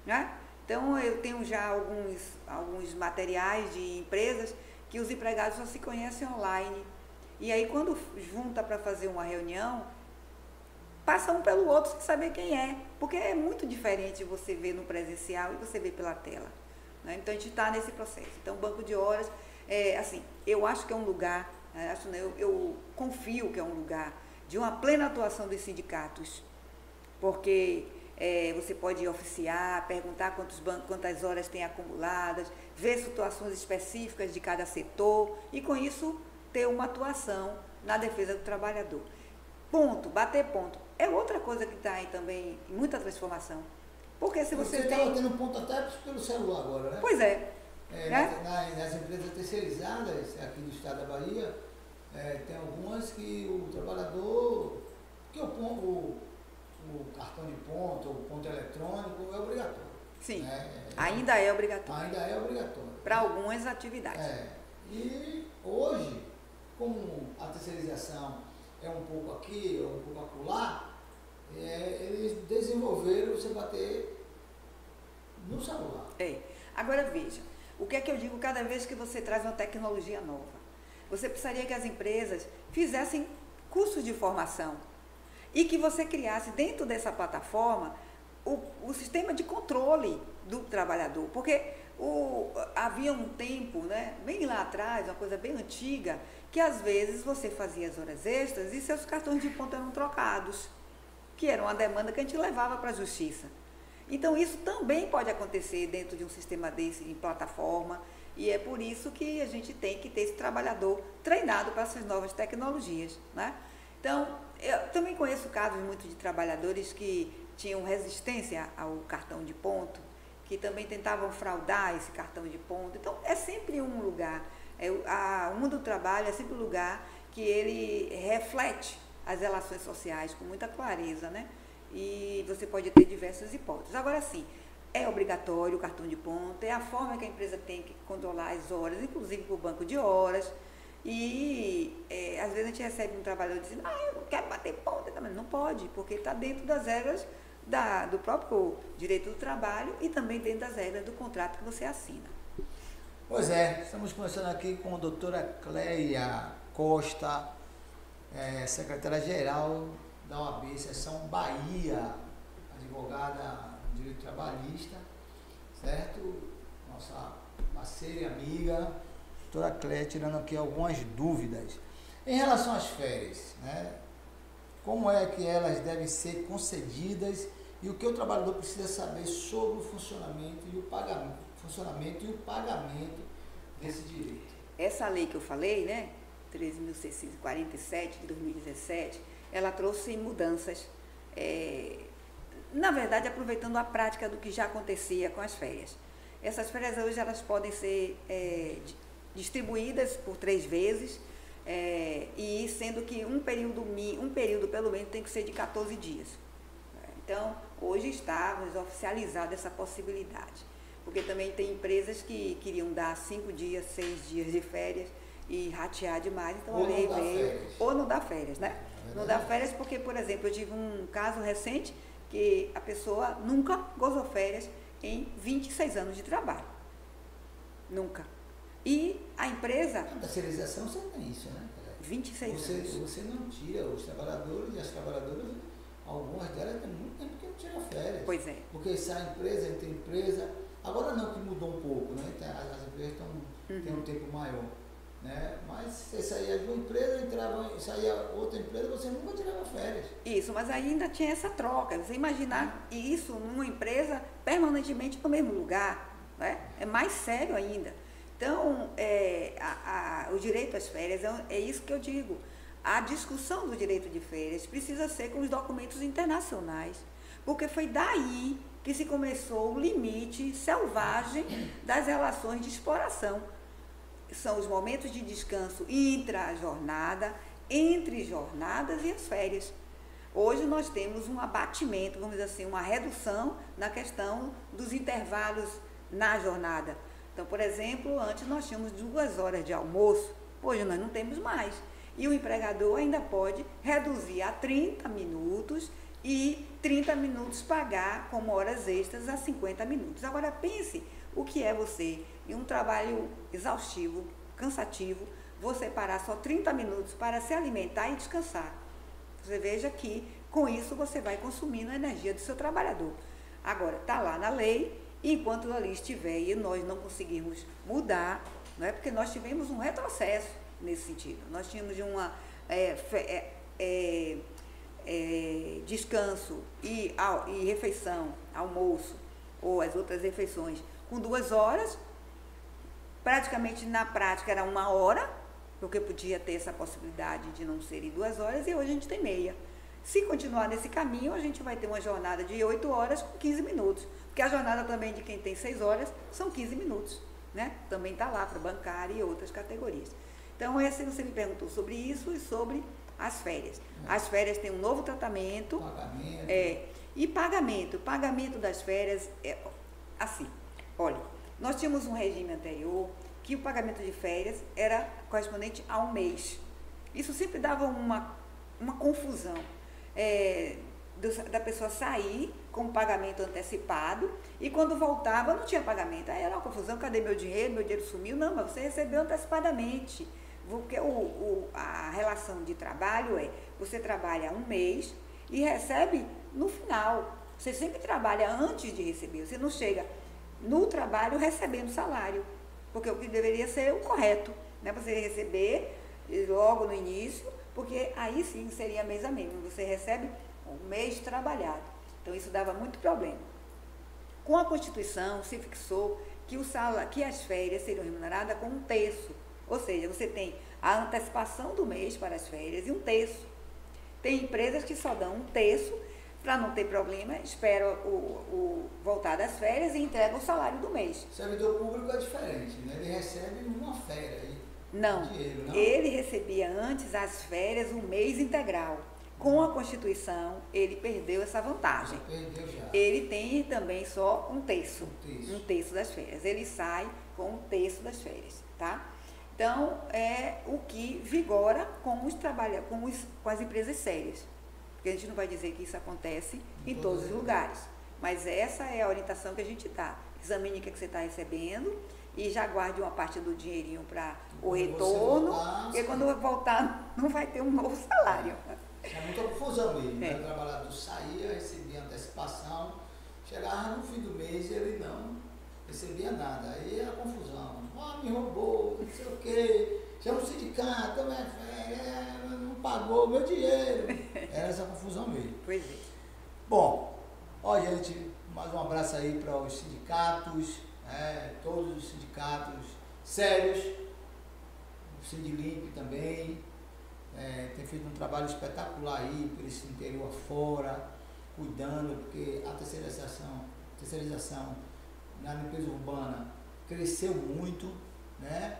né? Então, eu tenho já alguns materiais de empresas que os empregados só se conhecem online. E aí, quando junta para fazer uma reunião, passa um pelo outro sem saber quem é. Porque é muito diferente você ver no presencial e você ver pela tela, né? Então, a gente está nesse processo. Então, o banco de horas, assim, eu acho que é um lugar, eu confio que é um lugar de uma plena atuação dos sindicatos. Porque... você pode oficiar, perguntar quantas horas tem acumuladas, ver situações específicas de cada setor e, com isso, ter uma atuação na defesa do trabalhador. Ponto, bater ponto. É outra coisa que está aí também em muita transformação. Porque se você tem... estava tendo ponto até pelo celular agora, né? Pois é. Nas empresas terceirizadas aqui do estado da Bahia, tem algumas que o trabalhador... que o cartão de ponto, o ponto eletrônico é obrigatório. Sim, ainda é obrigatório. Ainda é obrigatório. Para algumas atividades. E hoje, como a terceirização é um pouco aqui, um pouco acolá, eles desenvolveram você bater no celular. Agora veja, O que é que eu digo cada vez que você traz uma tecnologia nova? Você precisaria que as empresas fizessem cursos de formação e que você criasse dentro dessa plataforma o sistema de controle do trabalhador, porque havia um tempo, né, bem lá atrás, uma coisa bem antiga, que às vezes você fazia as horas extras e seus cartões de ponto eram trocados, que era uma demanda que a gente levava para a justiça. Então isso também pode acontecer dentro de um sistema desse, em plataforma, e é por isso que a gente tem que ter esse trabalhador treinado para essas novas tecnologias, né? Então, eu também conheço casos muito de trabalhadores que tinham resistência ao cartão de ponto, que também tentavam fraudar esse cartão de ponto. Então, é sempre um lugar, o mundo do trabalho é sempre um lugar que ele reflete as relações sociais com muita clareza, né? E você pode ter diversas hipóteses. Agora, sim, é obrigatório o cartão de ponto, é a forma que a empresa tem que controlar as horas, inclusive por banco de horas. E às vezes a gente recebe um trabalhador dizendo, eu não quero bater ponto. Não pode, porque está dentro das regras do próprio direito do trabalho e também dentro das regras do contrato que você assina. Pois é, estamos conversando aqui com a doutora Cleia Costa, secretária-geral da OAB, Seção Bahia, advogada do direito trabalhista, certo? Nossa parceira e amiga, doutora Cleia, tirando aqui algumas dúvidas. Em relação às férias, né? Como é que elas devem ser concedidas e o que o trabalhador precisa saber sobre o funcionamento e o pagamento desse direito? Essa lei que eu falei, né, 13.647 de 2017, ela trouxe mudanças, na verdade, aproveitando a prática do que já acontecia com as férias. Essas férias hoje elas podem ser distribuídas por 3 vezes, e sendo que um período pelo menos tem que ser de 14 dias. Então, hoje está oficializada essa possibilidade, porque também tem empresas que queriam dar 5 dias, 6 dias de férias e ratear demais, então a lei veio, ou não dá férias, né? Não dá férias porque, por exemplo, eu tive um caso recente que a pessoa nunca gozou férias em 26 anos de trabalho. Nunca. E a empresa... Na terceirização você tem isso, né? 26 anos. Você não tira os trabalhadores e as trabalhadoras, algumas delas tem muito tempo que não tiram férias. Pois é. Porque sai empresa, entra empresa. Agora não, que mudou um pouco, né? As empresas têm um tempo maior. Né? Mas você saía de uma empresa, saía outra empresa, você nunca tirava férias. Isso, mas ainda tinha essa troca. Você imaginar isso numa empresa permanentemente no mesmo lugar, né? É mais sério ainda. Então, o direito às férias, é isso que eu digo. A discussão do direito de férias precisa ser com os documentos internacionais, porque foi daí que se começou o limite selvagem das relações de exploração. São os momentos de descanso intra-jornada, entre jornadas e as férias. Hoje nós temos um abatimento, vamos dizer assim, uma redução na questão dos intervalos na jornada. Então, por exemplo, antes nós tínhamos 2 horas de almoço, hoje nós não temos mais. E o empregador ainda pode reduzir a 30 minutos e 30 minutos pagar como horas extras a 50 minutos. Agora pense o que é você, em um trabalho exaustivo, cansativo, você parar só 30 minutos para se alimentar e descansar. Você veja que com isso você vai consumindo a energia do seu trabalhador. Agora, está lá na lei, e enquanto a lei estiver e nós não conseguirmos mudar, não é porque nós tivemos um retrocesso nesse sentido. Nós tínhamos descanso e refeição, almoço ou as outras refeições com 2 horas, praticamente na prática era 1 hora, porque podia ter essa possibilidade de não serem 2 horas, e hoje a gente tem meia. Se continuar nesse caminho, a gente vai ter uma jornada de 8 horas com 15 minutos, porque a jornada também de quem tem 6 horas são 15 minutos, né? Também está lá para bancária e outras categorias. Então, você me perguntou sobre isso e sobre as férias. As férias têm um novo tratamento. Pagamento. E pagamento. Pagamento das férias é assim. Olha, nós tínhamos um regime anterior que o pagamento de férias era correspondente a 1 mês. Isso sempre dava uma confusão. da pessoa sair com pagamento antecipado e quando voltava não tinha pagamento. Aí era uma confusão, cadê meu dinheiro sumiu. Não, mas você recebeu antecipadamente. Porque a relação de trabalho você trabalha um mês e recebe no final. Você sempre trabalha antes de receber, você não chega no trabalho recebendo salário, porque o que deveria ser o correto, né? Você receber logo no início, porque aí sim seria mês a mês, você recebe um mês trabalhado. Então isso dava muito problema. Com a Constituição se fixou que as férias seriam remuneradas com um terço, ou seja, você tem a antecipação do mês para as férias e um terço. Tem empresas que só dão um terço, para não ter problema, espera o voltar das férias e entrega o salário do mês. O servidor público é diferente, né? Ele recebe uma férias. Não, dinheiro, não, ele recebia antes as férias um mês integral. Com a Constituição, ele perdeu essa vantagem. Perdeu já. Ele tem também só um terço das férias. Ele sai com um terço das férias, tá? Então, é o que vigora com as empresas sérias. Porque a gente não vai dizer que isso acontece em todos os lugares. Mas essa é a orientação que a gente dá. Examine o que você está recebendo e já guarde uma parte do dinheirinho para o retorno, porque quando voltar não vai ter um novo salário. É muita confusão mesmo. O trabalhador saía, recebia antecipação, chegava no fim do mês e ele não recebia nada. Aí era confusão. Me roubou, não sei o quê, chama o sindicato, não pagou meu dinheiro. Era essa confusão mesmo. Pois é. Bom, ó gente, mais um abraço aí para os sindicatos, todos os sindicatos sérios, o Sindilimp também, tem feito um trabalho espetacular aí por esse interior afora, cuidando, porque a terceirização na limpeza urbana cresceu muito, né?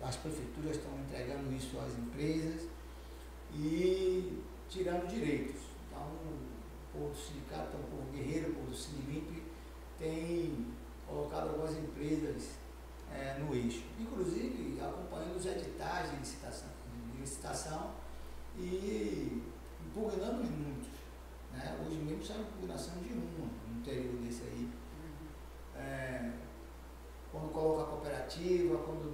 As prefeituras estão entregando isso às empresas e tirando direitos. Então, o povo do sindicato, o povo guerreiro, o povo do Sindilimp tem colocado algumas empresas no eixo, inclusive acompanhando os editais de licitação e impugnando muitos. Né? Hoje mesmo saiu a impugnação de uma no interior desse aí. Quando coloca a cooperativa, quando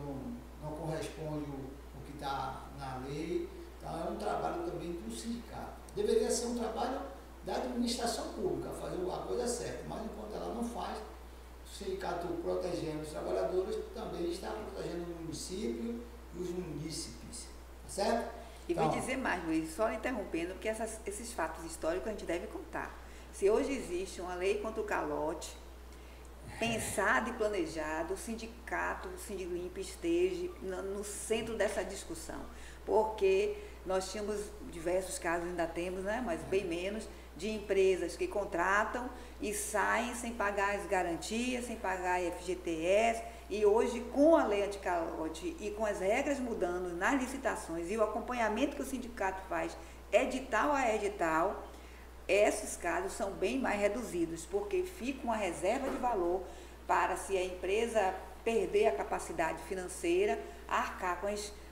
não corresponde o que está na lei. Então é um trabalho também do sindicato. Deveria ser um trabalho da administração pública, fazer a coisa certa, mas enquanto ela não faz, o sindicato protegendo os trabalhadores também está protegendo o município e os munícipes, tá certo? E vou dizer mais, Luiz, só interrompendo, porque esses fatos históricos a gente deve contar. Se hoje existe uma lei contra o calote, pensado e planejado, o sindicato, o Sindilimp esteja no centro dessa discussão, porque nós tínhamos diversos casos, ainda temos, né, mas bem menos, de empresas que contratam e saem sem pagar as garantias, sem pagar a FGTS, e hoje com a lei anticalote e com as regras mudando nas licitações e o acompanhamento que o sindicato faz, edital a edital, esses casos são bem mais reduzidos, porque fica uma reserva de valor para, se a empresa perder a capacidade financeira, arcar com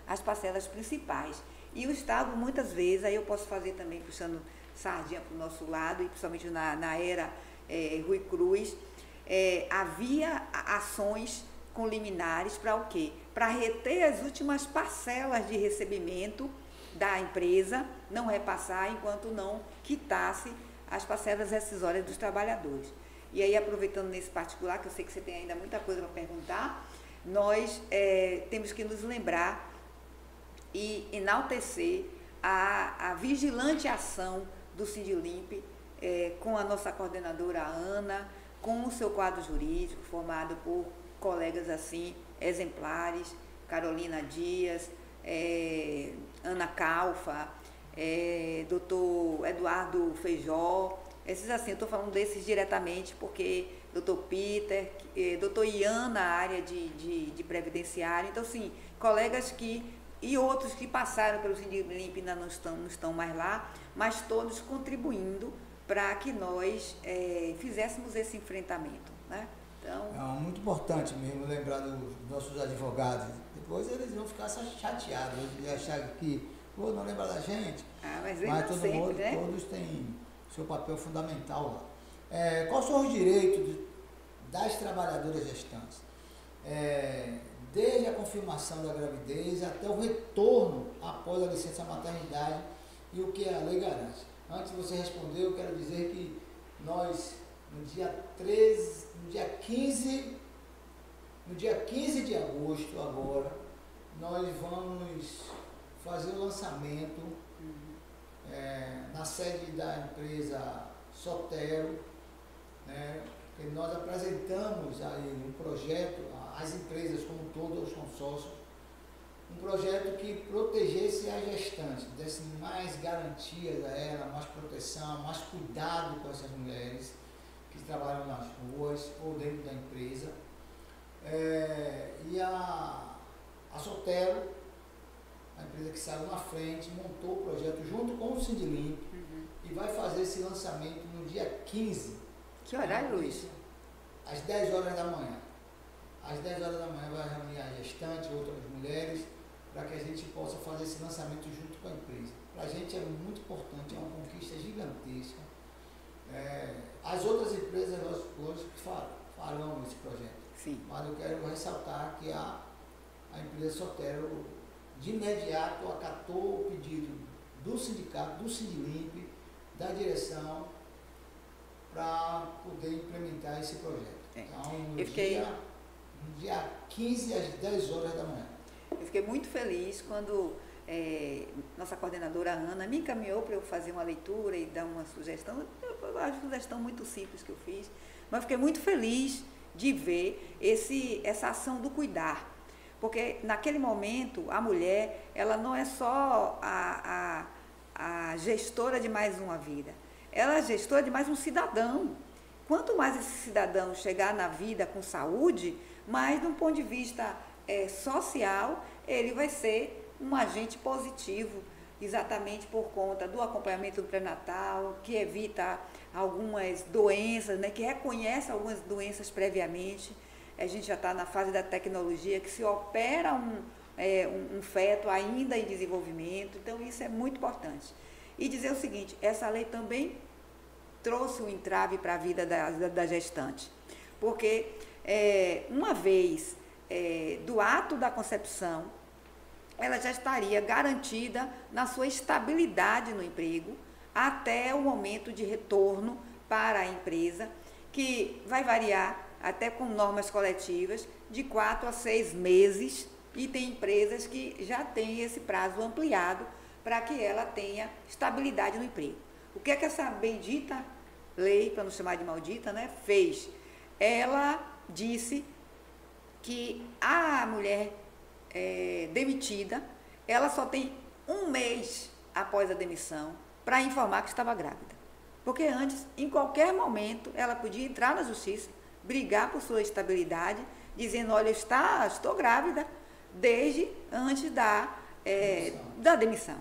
as parcelas principais. E o Estado, muitas vezes, aí eu posso fazer também, puxando sardinha para o nosso lado, e principalmente na era Rui Cruz, havia ações com liminares para o quê? Para reter as últimas parcelas de recebimento da empresa, não repassar enquanto não quitasse as parcelas rescisórias dos trabalhadores. E aí, aproveitando nesse particular, que eu sei que você tem ainda muita coisa para perguntar, nós temos que nos lembrar e enaltecer a vigilante ação do Sindilimp, com a nossa coordenadora Ana, com o seu quadro jurídico, formado por colegas assim, exemplares, Carolina Dias, Ana Calfa, doutor Eduardo Feijó, esses assim, eu estou falando desses diretamente porque doutor Peter, doutor Ian na área de previdenciário, então assim, colegas e outros que passaram pelo Sindilimp ainda não estão mais lá, mas todos contribuindo para que nós fizéssemos esse enfrentamento, né? Então, muito importante mesmo lembrar dos nossos advogados. Depois eles vão ficar chateados de achar que não lembra da gente. mas todo mundo, né? Todos têm seu papel fundamental lá. Quais são os direitos das trabalhadoras gestantes? Desde a confirmação da gravidez até o retorno após a licença maternidade e o que a lei garante. Antes de você responder, eu quero dizer que nós, no dia 15 de agosto agora, nós vamos fazer o lançamento na sede da empresa Sotero, né, que nós apresentamos aí um projeto, às empresas como todos os consórcios, um projeto que protegesse a gestante, desse mais garantias a ela, mais proteção, mais cuidado com essas mulheres que trabalham nas ruas ou dentro da empresa. E a Sotero, a empresa que saiu na frente, montou o projeto junto com o Sindilimp e vai fazer esse lançamento no dia 15. Que horário, Luiz? Às 10 horas da manhã. Às 10 horas da manhã vai reunir a gestante, outras mulheres, para que a gente possa fazer esse lançamento junto com a empresa. Para a gente é muito importante, é uma conquista gigantesca. As outras empresas, lógico, que farão esse projeto. Sim. Mas eu quero ressaltar que a empresa Sotero, de imediato, acatou o pedido do sindicato, do Sindilimp, da direção, para poder implementar esse projeto. Então, no dia 15 às 10 horas da manhã. Eu fiquei muito feliz quando nossa coordenadora Ana me encaminhou para eu fazer uma leitura e dar uma sugestão. Uma sugestão muito simples que eu fiz, mas fiquei muito feliz de ver essa ação do cuidar. Porque naquele momento a mulher, ela não é só a gestora de mais uma vida, ela é gestora de mais um cidadão. Quanto mais esse cidadão chegar na vida com saúde, mais de um ponto de vista social, ele vai ser um agente positivo, exatamente por conta do acompanhamento do pré-natal, que evita algumas doenças, né, que reconhece algumas doenças previamente. A gente já está na fase da tecnologia, que se opera um feto ainda em desenvolvimento, então isso é muito importante. E dizer o seguinte, essa lei também trouxe um entrave para a vida da gestante, porque uma vez do ato da concepção, ela já estaria garantida na sua estabilidade no emprego até o momento de retorno para a empresa, que vai variar até com normas coletivas de 4 a 6 meses, e tem empresas que já têm esse prazo ampliado para que ela tenha estabilidade no emprego. O que é que essa bendita lei, para não chamar de maldita, né, fez? Ela disse que a mulher demitida, ela só tem 1 mês após a demissão para informar que estava grávida. Porque antes, em qualquer momento, ela podia entrar na justiça, brigar por sua estabilidade, dizendo, olha, estou grávida, desde antes da demissão.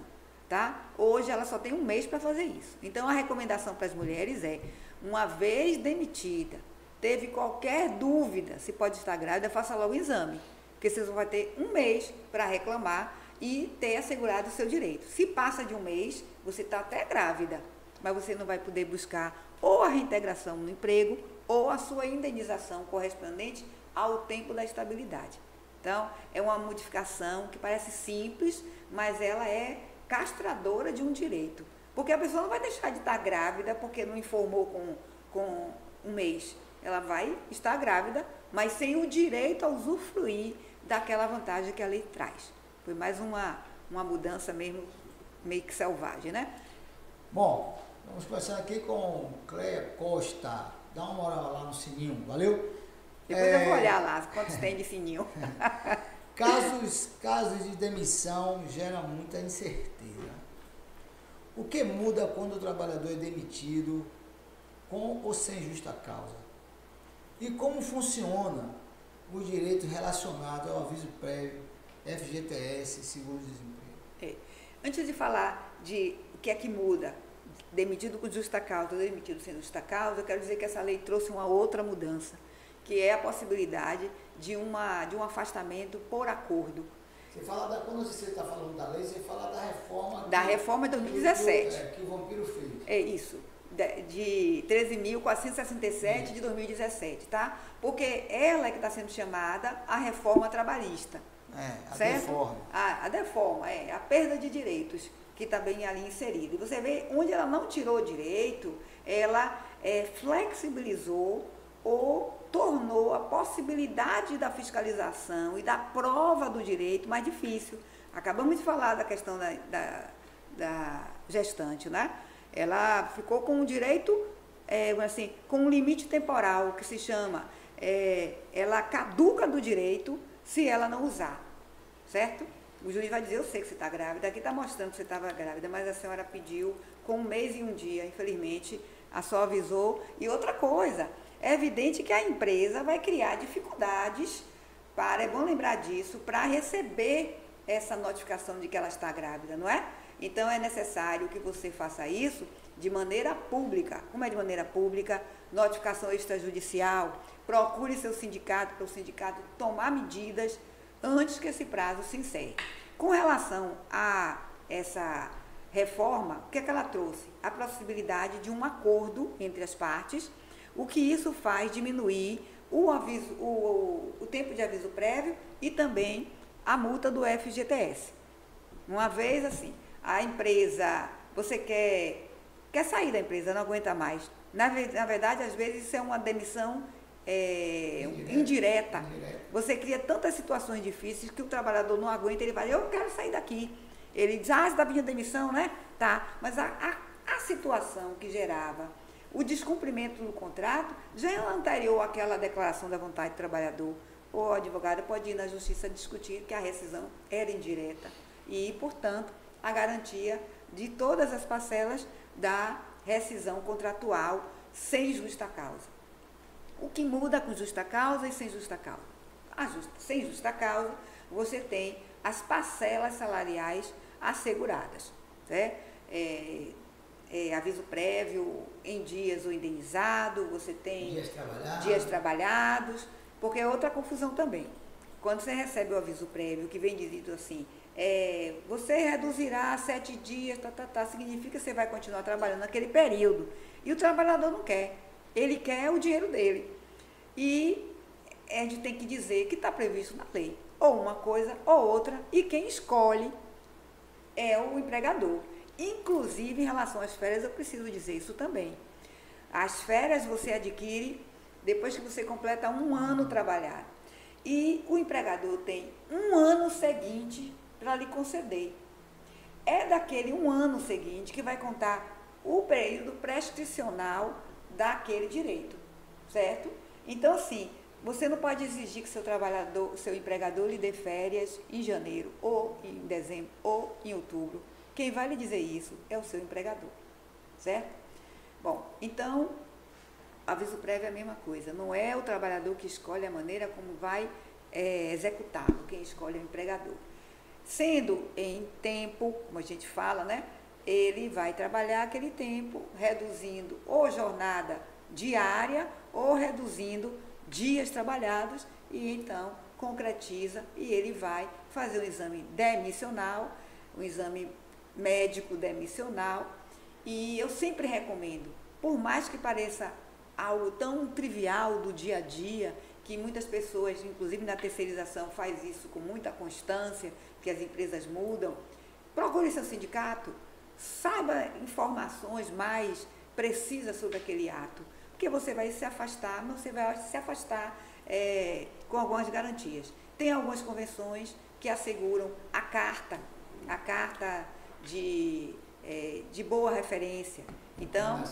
Tá? Hoje ela só tem 1 mês para fazer isso. Então a recomendação para as mulheres é, uma vez demitida, teve qualquer dúvida se pode estar grávida, faça logo o exame, porque você só vai ter 1 mês para reclamar e ter assegurado o seu direito. Se passa de 1 mês, você está até grávida, mas você não vai poder buscar ou a reintegração no emprego ou a sua indenização correspondente ao tempo da estabilidade. Então, é uma modificação que parece simples, mas ela é castradora de um direito. Porque a pessoa não vai deixar de estar grávida porque não informou com 1 mês. Ela vai estar grávida, mas sem o direito a usufruir daquela vantagem que a lei traz. Foi mais uma mudança mesmo, meio que selvagem, né? Bom, vamos começar aqui com Cleia Costa. Dá uma moral lá no sininho, valeu? Depois eu vou olhar lá quantos tem de sininho. Casos de demissão geram muita incerteza. O que muda quando o trabalhador é demitido com ou sem justa causa? E como funciona os direitos relacionados ao aviso prévio, FGTS, seguro-desemprego? Antes de falar de o que é que muda, demitido com justa causa ou demitido sem justa causa, eu quero dizer que essa lei trouxe uma outra mudança, que é a possibilidade de um afastamento por acordo. Quando você está falando da lei, você fala da reforma... Da reforma de 2017. Que o Vampiro fez. É isso. de 13.467 de 2017, tá? Porque ela é que está sendo chamada a reforma trabalhista. A certo? deforma. A deforma, a perda de direitos, que está bem ali inserida. E você vê onde ela não tirou direito, ela flexibilizou ou tornou a possibilidade da fiscalização e da prova do direito mais difícil. Acabamos de falar da questão da gestante, né? Ela ficou com um direito, assim, com um limite temporal, que se chama, ela caduca do direito se ela não usar, certo? O juiz vai dizer, eu sei que você está grávida, aqui está mostrando que você estava grávida, mas a senhora pediu com 1 mês e 1 dia, infelizmente, a só avisou. E outra coisa, é evidente que a empresa vai criar dificuldades é bom lembrar disso, para receber essa notificação de que ela está grávida, não é? Então, é necessário que você faça isso de maneira pública. Como é de maneira pública? Notificação extrajudicial. Procure seu sindicato, para o sindicato tomar medidas antes que esse prazo se encerre. Com relação a essa reforma, o que é que ela trouxe? A possibilidade de um acordo entre as partes, o que isso faz diminuir o tempo de aviso prévio e também a multa do FGTS. Uma vez assim, a empresa, você quer sair da empresa, não aguenta mais. Na verdade, às vezes, isso é uma demissão indireta. Você cria tantas situações difíceis que o trabalhador não aguenta, ele vai, eu quero sair daqui. Ele diz, você está pedindo demissão, né? Tá, mas a situação que gerava o descumprimento do contrato já é anterior àquela declaração da vontade do trabalhador. O advogado pode ir na justiça discutir que a rescisão era indireta e, portanto, a garantia de todas as parcelas da rescisão contratual sem justa causa. O que muda com justa causa e sem justa causa? Sem justa causa, você tem as parcelas salariais asseguradas, certo? Aviso prévio em dias ou indenizado, você tem dias trabalhados, porque é outra confusão também. Quando você recebe o aviso prévio, que vem dito assim, você reduzirá 7 dias, significa que você vai continuar trabalhando naquele período. E o trabalhador não quer, ele quer o dinheiro dele. E a gente tem que dizer que está previsto na lei, ou uma coisa ou outra, e quem escolhe é o empregador. Inclusive, em relação às férias, eu preciso dizer isso também. As férias você adquire depois que você completa 1 ano trabalhado. E o empregador tem 1 ano seguinte para lhe conceder. É daquele 1 ano seguinte que vai contar o período prescricional daquele direito, certo? Então, assim, você não pode exigir que seu empregador lhe dê férias em janeiro, ou em dezembro, ou em outubro. Quem vai lhe dizer isso é o seu empregador, certo? Bom, então, aviso prévio é a mesma coisa. Não é o trabalhador que escolhe a maneira como vai executá-lo, quem escolhe é o empregador. Sendo em tempo, como a gente fala, né? Ele vai trabalhar aquele tempo, reduzindo ou jornada diária ou reduzindo dias trabalhados e então concretiza e ele vai fazer um exame demissional, um exame médico demissional. E eu sempre recomendo, por mais que pareça algo tão trivial do dia a dia, que muitas pessoas, inclusive na terceirização, faz isso com muita constância, que as empresas mudam, procure seu sindicato, saiba informações mais precisas sobre aquele ato, porque você vai se afastar, mas você vai se afastar com algumas garantias. Tem algumas convenções que asseguram a carta de boa referência, então,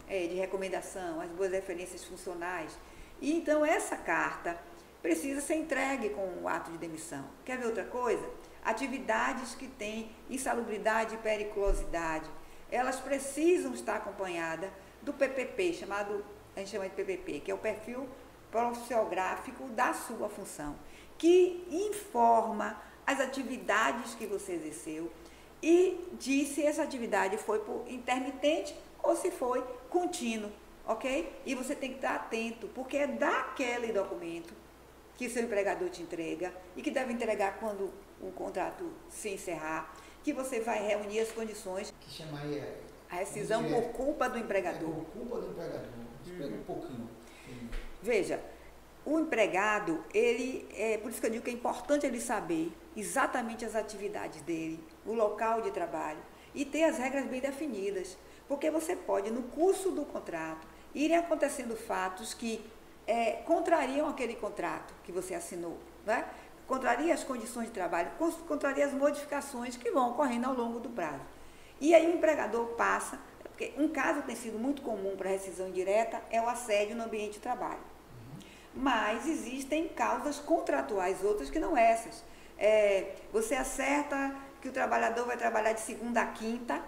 de recomendação, as boas referências funcionais. E então essa carta precisa ser entregue com o ato de demissão. Quer ver outra coisa? Atividades que têm insalubridade e periculosidade, elas precisam estar acompanhadas do PPP, a gente chama de PPP, que é o perfil profissiográfico da sua função, que informa as atividades que você exerceu e diz se essa atividade foi por intermitente ou se foi contínuo, ok? E você tem que estar atento, porque é daquele documento que seu empregador te entrega e que deve entregar quando o contrato se encerrar, que você vai reunir as condições. Que chama aí A rescisão por culpa do empregador. Por culpa do empregador. Explica um pouquinho. Veja, o empregado, por isso que eu digo que é importante ele saber exatamente as atividades dele, o local de trabalho e ter as regras bem definidas. Porque você pode, no curso do contrato, irem acontecendo fatos que contrariam aquele contrato que você assinou, né? Contraria as condições de trabalho, contraria as modificações que vão ocorrendo ao longo do prazo. E aí o empregador passa, porque um caso que tem sido muito comum para rescisão indireta é o assédio no ambiente de trabalho. Mas existem causas contratuais, outras que não essas. Você acerta que o trabalhador vai trabalhar de segunda a quinta,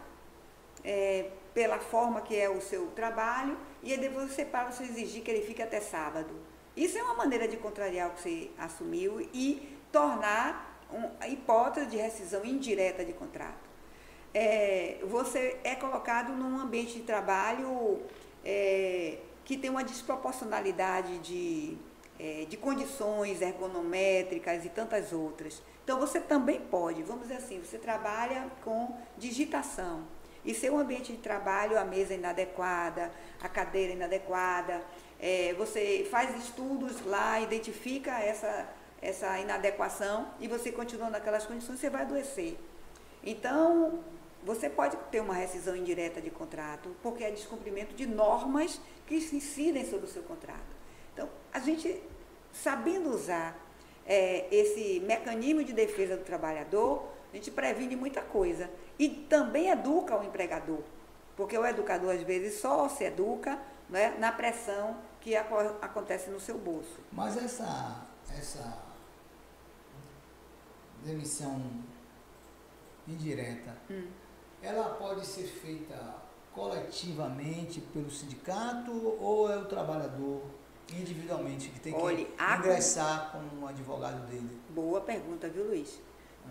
pela forma que é o seu trabalho, e aí depois você exigir que ele fique até sábado. Isso é uma maneira de contrariar o que você assumiu e tornar a hipótese de rescisão indireta de contrato. Você é colocado num ambiente de trabalho que tem uma desproporcionalidade de condições ergonométricas e tantas outras. Então, você também pode, vamos dizer assim, você trabalha com digitação. E seu ambiente de trabalho, a mesa inadequada, a cadeira inadequada, você faz estudos lá, identifica essa inadequação e você continua naquelas condições, você vai adoecer. Então, você pode ter uma rescisão indireta de contrato, porque é descumprimento de normas que se incidem sobre o seu contrato. Então, a gente, sabendo usar esse mecanismo de defesa do trabalhador, a gente previne muita coisa. E também educa o empregador, porque o educador, às vezes, só se educa, né, na pressão que acontece no seu bolso. Mas essa demissão indireta, ela pode ser feita coletivamente pelo sindicato ou é o trabalhador individualmente que tem que ingressar com um advogado dele? Boa pergunta, viu, Luiz?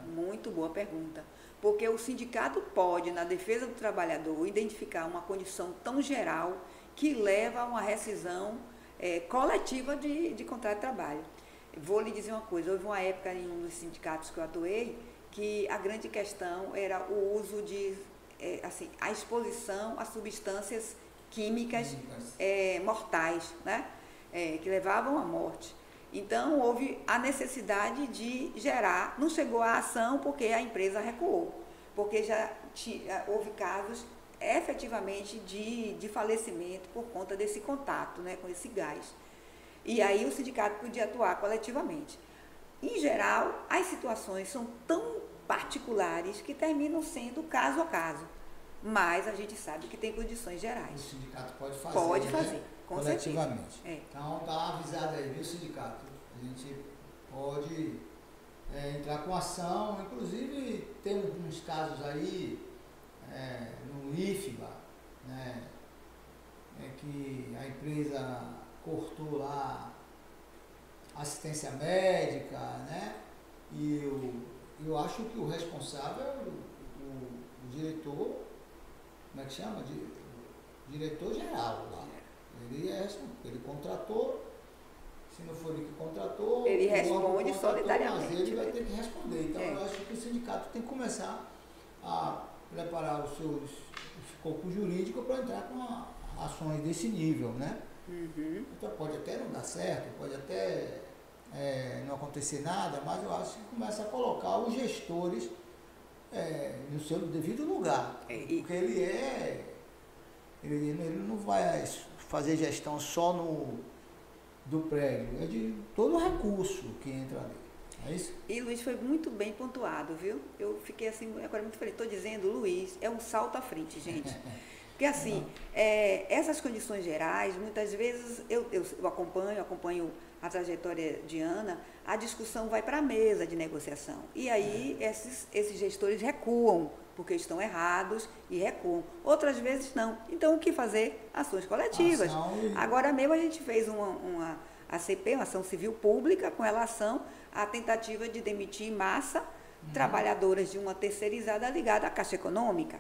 Muito boa pergunta. Porque o sindicato pode, na defesa do trabalhador, identificar uma condição tão geral que leva a uma rescisão coletiva de contrato de trabalho. Vou lhe dizer uma coisa, houve uma época em um dos sindicatos que eu atuei que a grande questão era o uso de, a exposição a substâncias químicas mortais, né? Que levavam à morte. Então, houve a necessidade de gerar, não chegou à ação porque a empresa recuou, porque houve casos efetivamente de falecimento por conta desse contato, né, com esse gás. E aí o sindicato podia atuar coletivamente. Em geral, as situações são tão particulares que terminam sendo caso a caso, mas a gente sabe que tem condições gerais. O sindicato pode fazer, pode fazer, né? Com coletivamente. certeza. Então está avisado aí, viu, sindicato? A gente pode entrar com ação, inclusive tem uns casos aí no IFBA, né, que a empresa cortou lá assistência médica, né? E eu acho que o responsável é o diretor, como é que chama? Diretor geral lá. Ele contratou, se não for ele que contratou, ele responde solidariamente. Mas ele vai ter que responder. Então eu acho que o sindicato tem que começar a preparar os seus corpo jurídico para entrar com ações desse nível, né? Então pode até não dar certo, pode até não acontecer nada, mas eu acho que começa a colocar os gestores no seu devido lugar. Porque ele não vai fazer gestão só do prédio, é de todo o recurso que entra ali. É isso? E Luiz foi muito bem pontuado, viu? Eu fiquei assim, agora muito feliz. Estou dizendo, Luiz, é um salto à frente, gente. Porque assim, essas condições gerais, muitas vezes eu acompanho a trajetória de Ana, a discussão vai para a mesa de negociação. E aí esses gestores recuam, porque estão errados e recuam. Outras vezes não. Então, o que fazer? Ações coletivas. Agora mesmo a gente fez uma ACP, uma ação civil pública, com relação à tentativa de demitir em massa trabalhadoras de uma terceirizada ligada à Caixa Econômica,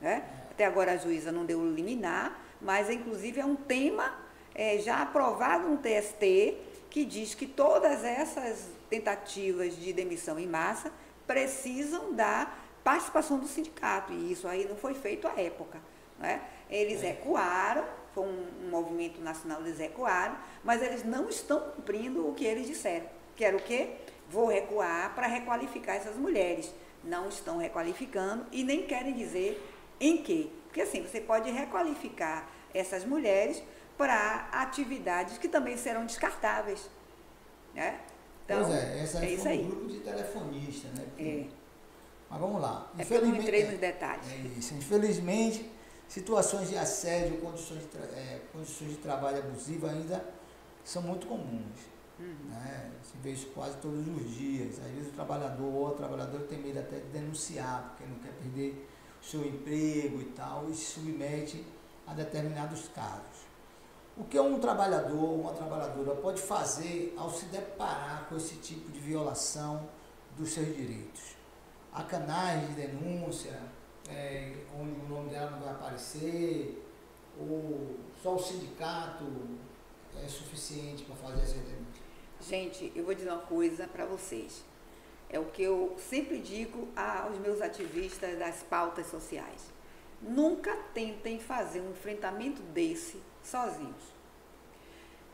né? Até agora a juíza não deu liminar, mas inclusive é um tema já aprovado no TST, que diz que todas essas tentativas de demissão em massa precisam da participação do sindicato, e isso aí não foi feito à época. né? Eles recuaram, foi um movimento nacional, eles recuaram, mas eles não estão cumprindo o que eles disseram. Que era o quê? Vou recuar para requalificar essas mulheres. Não estão requalificando e nem querem dizer em quê. Porque assim, você pode requalificar essas mulheres para atividades que também serão descartáveis, né? Então, pois é, essa isso foi aí. um grupo de telefonistas, né? É. Mas vamos lá. É que eu não entrei nos detalhes. É isso. Infelizmente, situações de assédio, condições de trabalho abusivo ainda são muito comuns. Né? Se vê isso quase todos os dias. Às vezes o trabalhador ou a trabalhadora tem medo até de denunciar, porque não quer perder o seu emprego e tal, e se submete a determinados casos. O que um trabalhador ou uma trabalhadora pode fazer ao se deparar com esse tipo de violação dos seus direitos? Há canais de denúncia, onde o nome dela não vai aparecer, ou só o sindicato é suficiente para fazer essa denúncia? Gente, eu vou dizer uma coisa para vocês. É o que eu sempre digo aos meus ativistas das pautas sociais. Nunca tentem fazer um enfrentamento desse sozinhos.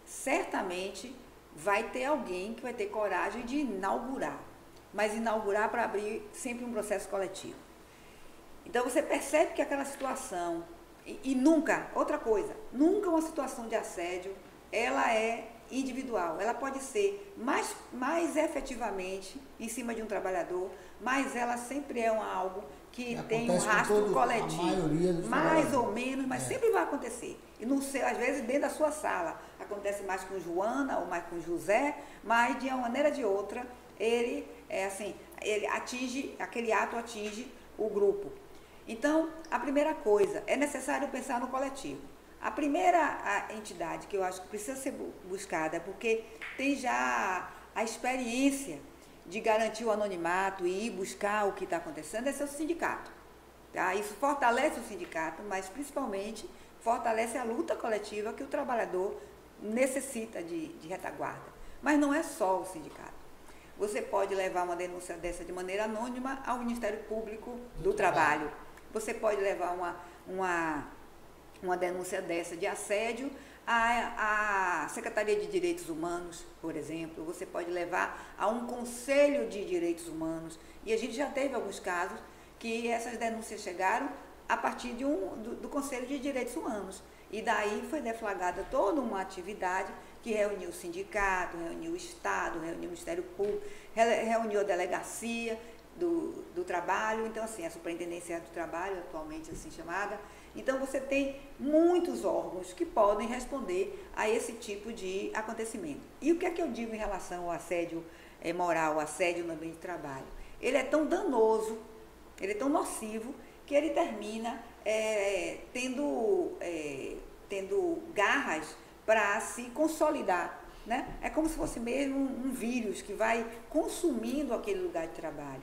Certamente vai ter alguém que vai ter coragem de inaugurar, mas inaugurar para abrir sempre um processo coletivo. Então você percebe que aquela situação, e nunca, outra coisa, nunca uma situação de assédio, ela é individual, ela pode ser mais efetivamente em cima de um trabalhador, mas ela sempre é algo que tem um rastro coletivo, mais ou menos, mas sempre vai acontecer. E não sei, às vezes dentro da sua sala, acontece mais com Joana ou mais com José, mas de uma maneira ou de outra, ele atinge, aquele ato atinge o grupo. Então, a primeira coisa, é necessário pensar no coletivo. A primeira entidade que eu acho que precisa ser buscada, porque tem já a experiência de garantir o anonimato e ir buscar o que está acontecendo, é seu sindicato. Tá? Isso fortalece o sindicato, mas principalmente fortalece a luta coletiva que o trabalhador necessita de retaguarda. Mas não é só o sindicato. Você pode levar uma denúncia dessa de maneira anônima ao Ministério Público do Trabalho. Você pode levar uma denúncia dessa de assédio à Secretaria de Direitos Humanos, por exemplo. Você pode levar a um Conselho de Direitos Humanos. E a gente já teve alguns casos que essas denúncias chegaram a partir do Conselho de Direitos Humanos. E daí foi deflagrada toda uma atividade que reuniu o sindicato, reuniu o Estado, reuniu o Ministério Público, reuniu a delegacia do trabalho, então assim, a Superintendência do Trabalho, atualmente assim chamada. Então você tem muitos órgãos que podem responder a esse tipo de acontecimento. E o que é que eu digo em relação ao assédio moral, ao assédio no ambiente de trabalho? Ele é tão danoso, ele é tão nocivo, que ele termina tendo garras para se consolidar, né? É como se fosse mesmo um vírus que vai consumindo aquele lugar de trabalho.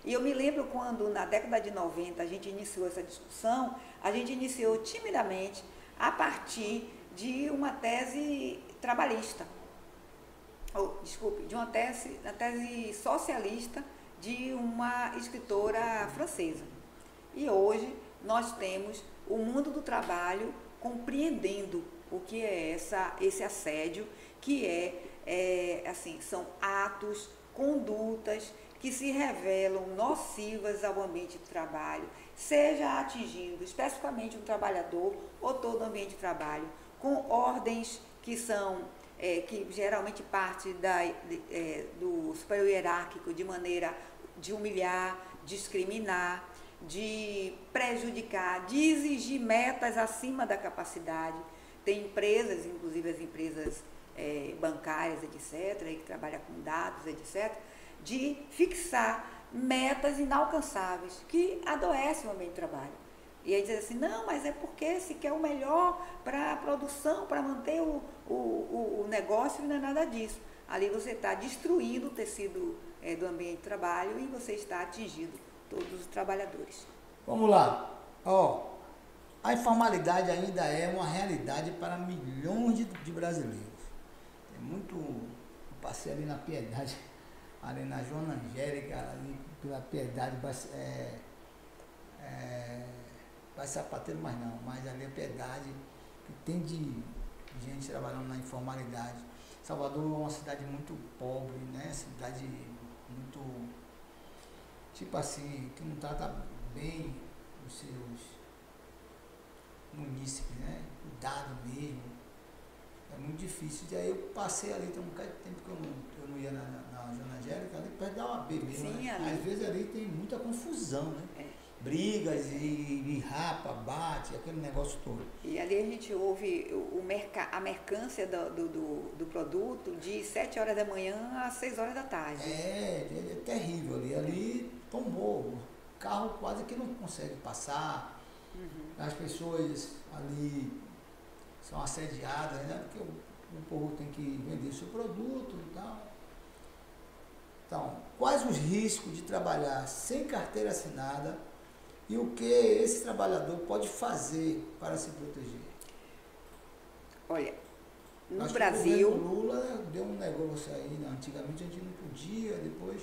E eu me lembro quando, na década de 90, a gente iniciou essa discussão, a gente iniciou timidamente a partir de uma tese trabalhista, de uma tese socialista de uma escritora francesa. E hoje nós temos o mundo do trabalho compreendendo o que é esse assédio, que são atos, condutas que se revelam nocivas ao ambiente de trabalho, seja atingindo especificamente um trabalhador ou todo o ambiente de trabalho, com ordens que são, que geralmente parte do superior hierárquico, de maneira de humilhar, discriminar, de prejudicar, de exigir metas acima da capacidade. Tem empresas, inclusive as empresas bancárias, etc., que trabalham com dados, etc., de fixar metas inalcançáveis, que adoecem o ambiente de trabalho. E aí diz assim, não, mas é porque se quer o melhor para a produção, para manter o negócio, não é nada disso. Ali você está destruindo o tecido do ambiente de trabalho e você está atingindo todos os trabalhadores. Vamos lá. A informalidade ainda é uma realidade para milhões de brasileiros. Eu passei ali na Piedade, ali na Joana Angélica, ali pela Piedade, vai sapateiro mais não, mas ali a piedade que tem de gente trabalhando na informalidade. Salvador é uma cidade muito pobre, né? Cidade muito, tipo assim, que não trata bem os seus munícipes, né? Cuidado mesmo. É muito difícil. E aí eu passei ali, tem um bocado de tempo que eu não ia na Joana Angélica, ali perto da UAB mesmo. Sim, né? ali. Às vezes ali tem muita confusão, né? É. Brigas e rapa, bate, aquele negócio todo. E ali a gente ouve a mercância do produto de 7 horas da manhã às 6 horas da tarde. É terrível ali. Ali tombou. O carro quase que não consegue passar. Uhum. As pessoas ali são assediadas, né? Porque o povo tem que vender seu produto e tal. Então, quais os riscos de trabalhar sem carteira assinada e o que esse trabalhador pode fazer para se proteger? Olha, no Acho Brasil... que o governo Lula deu um negócio aí, né? Antigamente a gente não podia, depois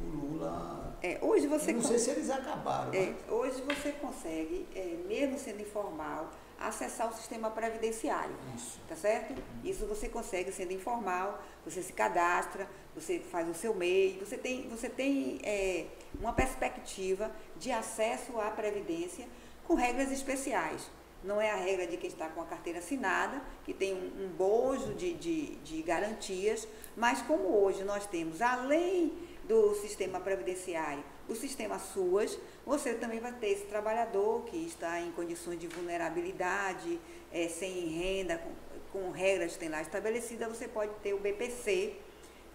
o Lula... hoje você... Eu não sei se eles acabaram. Hoje você consegue, mesmo sendo informal, acessar o sistema previdenciário. Isso. Tá certo? Isso você consegue sendo informal, você se cadastra, você faz o seu MEI, você tem uma perspectiva de acesso à previdência com regras especiais. Não é a regra de quem está com a carteira assinada, que tem um bojo de garantias, mas como hoje nós temos, além do sistema previdenciário, o sistema SUAS, você também vai ter esse trabalhador que está em condições de vulnerabilidade, sem renda, com regras que tem lá estabelecidas, você pode ter o BPC,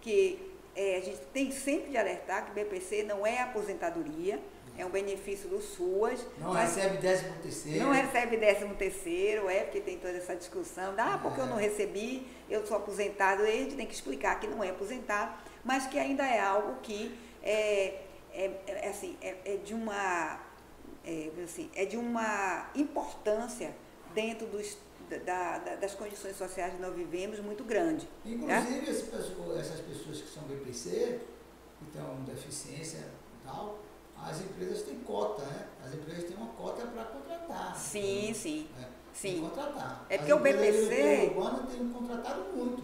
que a gente tem sempre de alertar que o BPC não é aposentadoria, é um benefício do SUAS. Não recebe 13º. Não recebe 13º, porque tem toda essa discussão, porque eu não recebi, eu sou aposentado, a gente tem que explicar que não é aposentado, mas que ainda é algo que é de uma importância dentro das condições sociais que nós vivemos muito grande. Inclusive, né? Essas pessoas que são BPC, que têm deficiência e tal, as empresas têm cota, né? As empresas têm uma cota para contratar. Sim. Sim. Contratar. É porque o BPC... urbana tem contratado muito.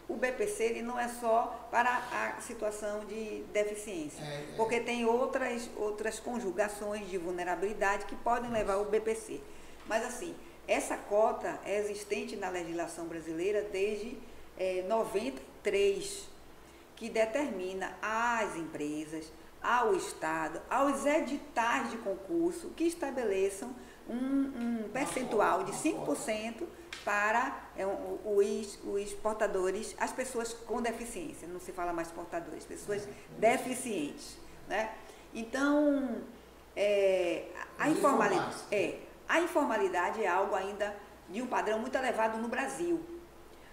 O BPC ele não é só para a situação de deficiência, porque tem outras conjugações de vulnerabilidade que podem levar ao BPC. Mas assim, essa cota é existente na legislação brasileira desde 93, que determina às empresas, ao Estado, aos editais de concurso que estabeleçam um percentual de 5% para os portadores, as pessoas com deficiência, não se fala mais portadores, pessoas deficientes, né? Então, a informalidade é algo ainda de um padrão muito elevado no Brasil.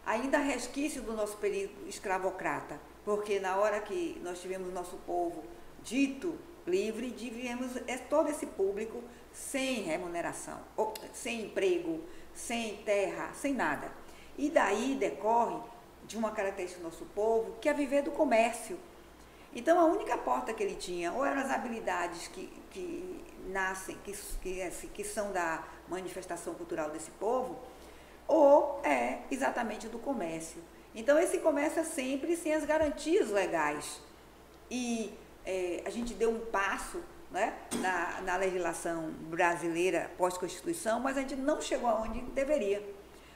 Ainda resquício do nosso período escravocrata, porque na hora que nós tivemos nosso povo dito livre, tivemos todo esse público sem remuneração, sem emprego, sem terra, sem nada. E daí decorre de uma característica do nosso povo, que é viver do comércio. Então, a única porta que ele tinha, ou eram as habilidades que nascem, que são da manifestação cultural desse povo, ou é exatamente do comércio. Então, esse comércio é sempre sem as garantias legais. E a gente deu um passo, né, na legislação brasileira pós-Constituição, mas a gente não chegou aonde deveria,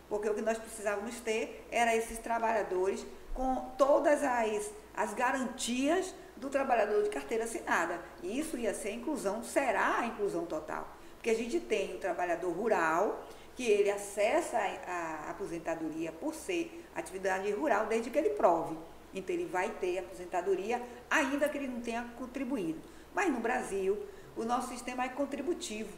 porque o que nós precisávamos ter era esses trabalhadores com todas as garantias do trabalhador de carteira assinada. E isso ia ser a inclusão, será a inclusão total, porque a gente tem o trabalhador rural, que ele acessa a aposentadoria por ser atividade rural desde que ele prove. Então, ele vai ter aposentadoria, ainda que ele não tenha contribuído. Mas no Brasil, o nosso sistema é contributivo.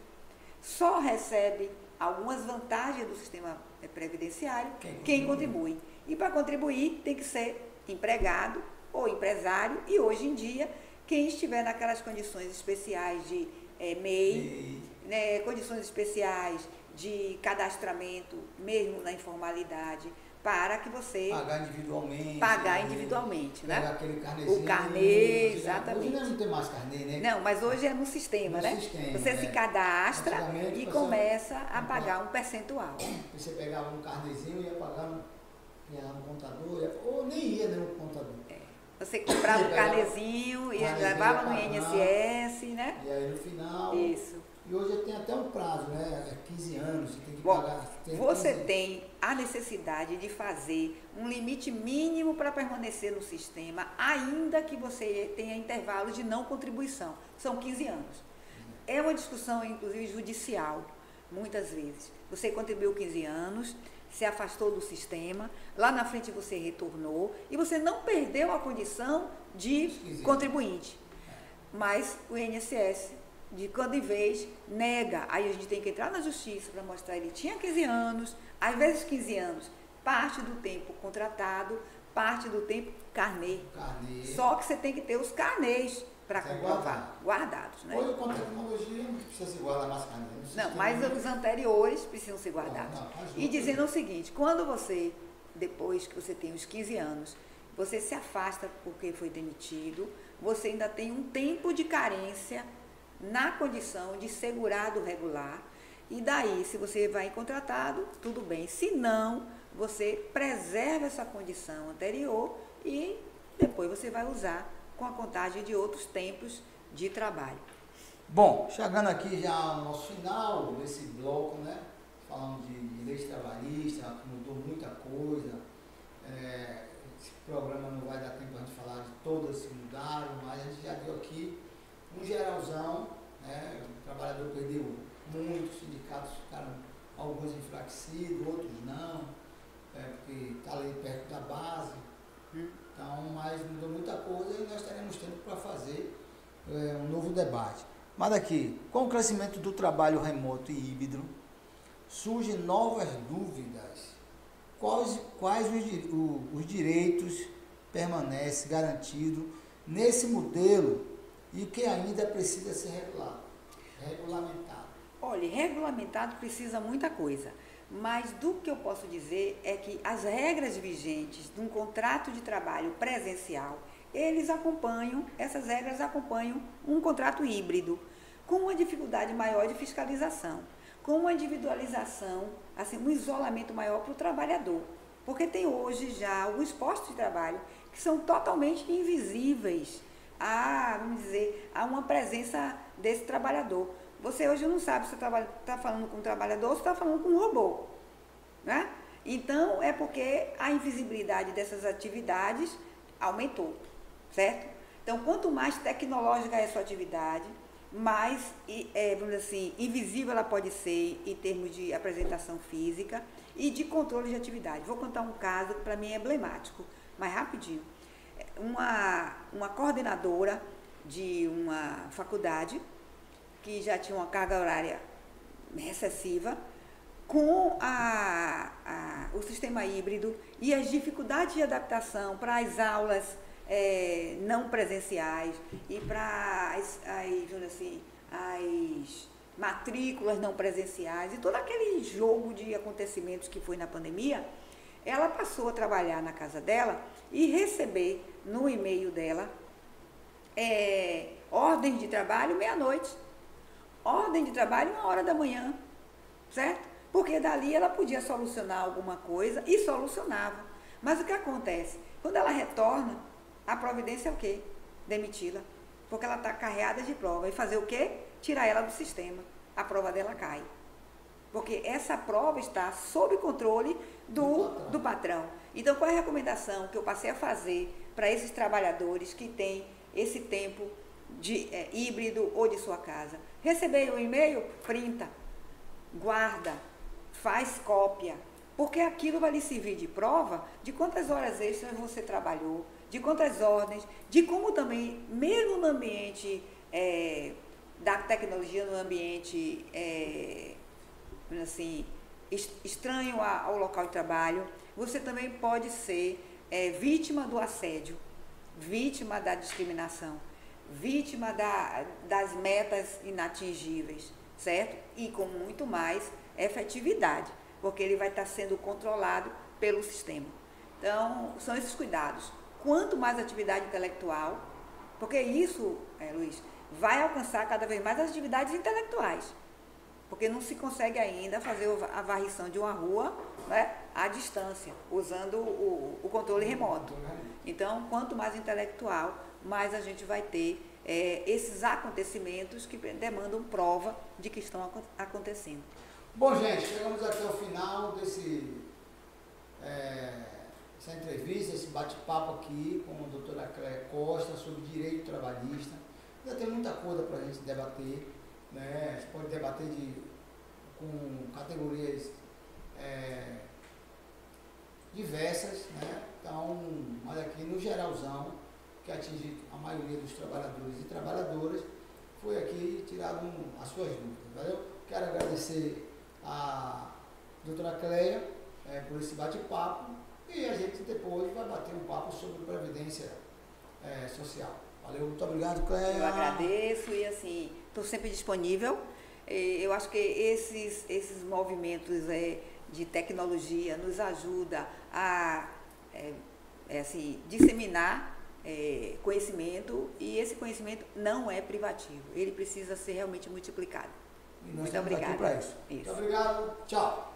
Só recebe algumas vantagens do sistema previdenciário quem contribui. E para contribuir, tem que ser empregado ou empresário. E hoje em dia, quem estiver naquelas condições especiais de MEI, né, condições especiais de cadastramento, mesmo na informalidade, para que você pagar individualmente, né? Aquele carnezinho. O carnê, exatamente. Hoje não tem mais carnê, né? Não, mas hoje é no sistema, né? Você se cadastra e começa a pagar um percentual. Você pegava um carnezinho e ia pagar no contador, ou nem ia no contador. Você comprava um carnezinho e levava no INSS, né? E aí no final. Isso. E hoje tem até um prazo, né? É 15 anos, você tem que Bom, pagar. você tem a necessidade de fazer um limite mínimo para permanecer no sistema, ainda que você tenha intervalos de não contribuição. São 15 anos. É uma discussão, inclusive, judicial, muitas vezes. Você contribuiu 15 anos, se afastou do sistema, lá na frente você retornou e você não perdeu a condição de contribuinte. Mas o INSS, de quando em vez, nega. Aí a gente tem que entrar na justiça para mostrar que ele tinha 15 anos, às vezes 15 anos, parte do tempo contratado, parte do tempo carnê. Só que você tem que ter os carnês para comprovar, guardados, né? Hoje com a tecnologia não precisa se guardar mais carnê. Não, mas os anteriores precisam ser guardados. E dizendo o seguinte, quando você, depois que você tem os 15 anos, você se afasta porque foi demitido, você ainda tem um tempo de carência na condição de segurado regular, e daí, se você vai em contratado, tudo bem. Se não, você preserva essa condição anterior e depois você vai usar com a contagem de outros tempos de trabalho. Bom, chegando aqui já ao nosso final desse bloco, né? Falando de leis trabalhistas, que mudou muita coisa. Esse programa não vai dar tempo a gente falar de todas que mudaram, mas a gente já deu aqui um geralzão, né? O trabalhador perdeu muito, os sindicatos ficaram alguns enfraquecidos, outros não, porque está ali perto da base. Então, mas mudou muita coisa e nós teremos tempo para fazer um novo debate. Mas aqui, com o crescimento do trabalho remoto e híbrido, surgem novas dúvidas. Quais os direitos permanecem garantidos nesse modelo e que ainda precisa ser regulamentado? Olha, regulamentado precisa muita coisa, mas do que eu posso dizer é que as regras vigentes de um contrato de trabalho presencial, essas regras acompanham um contrato híbrido, com uma dificuldade maior de fiscalização, com uma individualização, assim, um isolamento maior para o trabalhador. Porque tem hoje já alguns postos de trabalho que são totalmente invisíveis vamos dizer, a uma presença desse trabalhador. Você hoje não sabe se está falando com um trabalhador ou se está falando com um robô, né? Então, é porque a invisibilidade dessas atividades aumentou, certo? Então, quanto mais tecnológica é a sua atividade, mais, vamos dizer assim, invisível ela pode ser em termos de apresentação física e de controle de atividade. Vou contar um caso que para mim é emblemático, mas rapidinho. Uma coordenadora de uma faculdade que já tinha uma carga horária excessiva, com o sistema híbrido e as dificuldades de adaptação para as aulas não presenciais e para as matrículas não presenciais e todo aquele jogo de acontecimentos que foi na pandemia, ela passou a trabalhar na casa dela e receber no e-mail dela ordem de trabalho meia-noite, ordem de trabalho 1h da manhã, certo? Porque dali ela podia solucionar alguma coisa e solucionava. Mas o que acontece? Quando ela retorna, a providência é o quê? Demiti-la. Porque ela está carreada de prova. E fazer o quê? Tirar ela do sistema. A prova dela cai. Porque essa prova está sob controle do patrão. Então, qual é a recomendação que eu passei a fazer para esses trabalhadores que têm esse tempo de híbrido ou de sua casa? Receber o e-mail? Printa, guarda, faz cópia, porque aquilo vai lhe servir de prova de quantas horas extras você trabalhou, de quantas ordens, de como também, mesmo no ambiente da tecnologia, no ambiente assim, estranho ao local de trabalho, você também pode ser vítima do assédio, vítima da discriminação, vítima das metas inatingíveis, certo? E com muito mais efetividade, porque ele vai estar sendo controlado pelo sistema. Então, são esses cuidados. Quanto mais atividade intelectual, porque isso, Luiz, vai alcançar cada vez mais as atividades intelectuais. Porque não se consegue ainda fazer a varrição de uma rua, né, à distância, usando o controle remoto. Então, quanto mais intelectual, mais a gente vai ter esses acontecimentos que demandam prova de que estão acontecendo. Bom, gente, chegamos até o final dessa entrevista, esse bate-papo aqui com a doutora Cléia Costa sobre direito trabalhista. Ainda tem muita coisa para a gente debater, né? A gente pode debater com categorias diversas, né? Então, mas aqui no geralzão, que atinge a maioria dos trabalhadores e trabalhadoras, foi aqui tirado as suas dúvidas, valeu? Quero agradecer a doutora Cléia por esse bate-papo e a gente depois vai bater um papo sobre previdência social. Valeu, muito obrigado, Cléia. Eu agradeço e assim, estou sempre disponível. Eu acho que esses movimentos de tecnologia nos ajuda a assim, disseminar conhecimento, e esse conhecimento não é privativo, ele precisa ser realmente multiplicado. E nós estamos aqui para isso. Muito obrigado, tchau.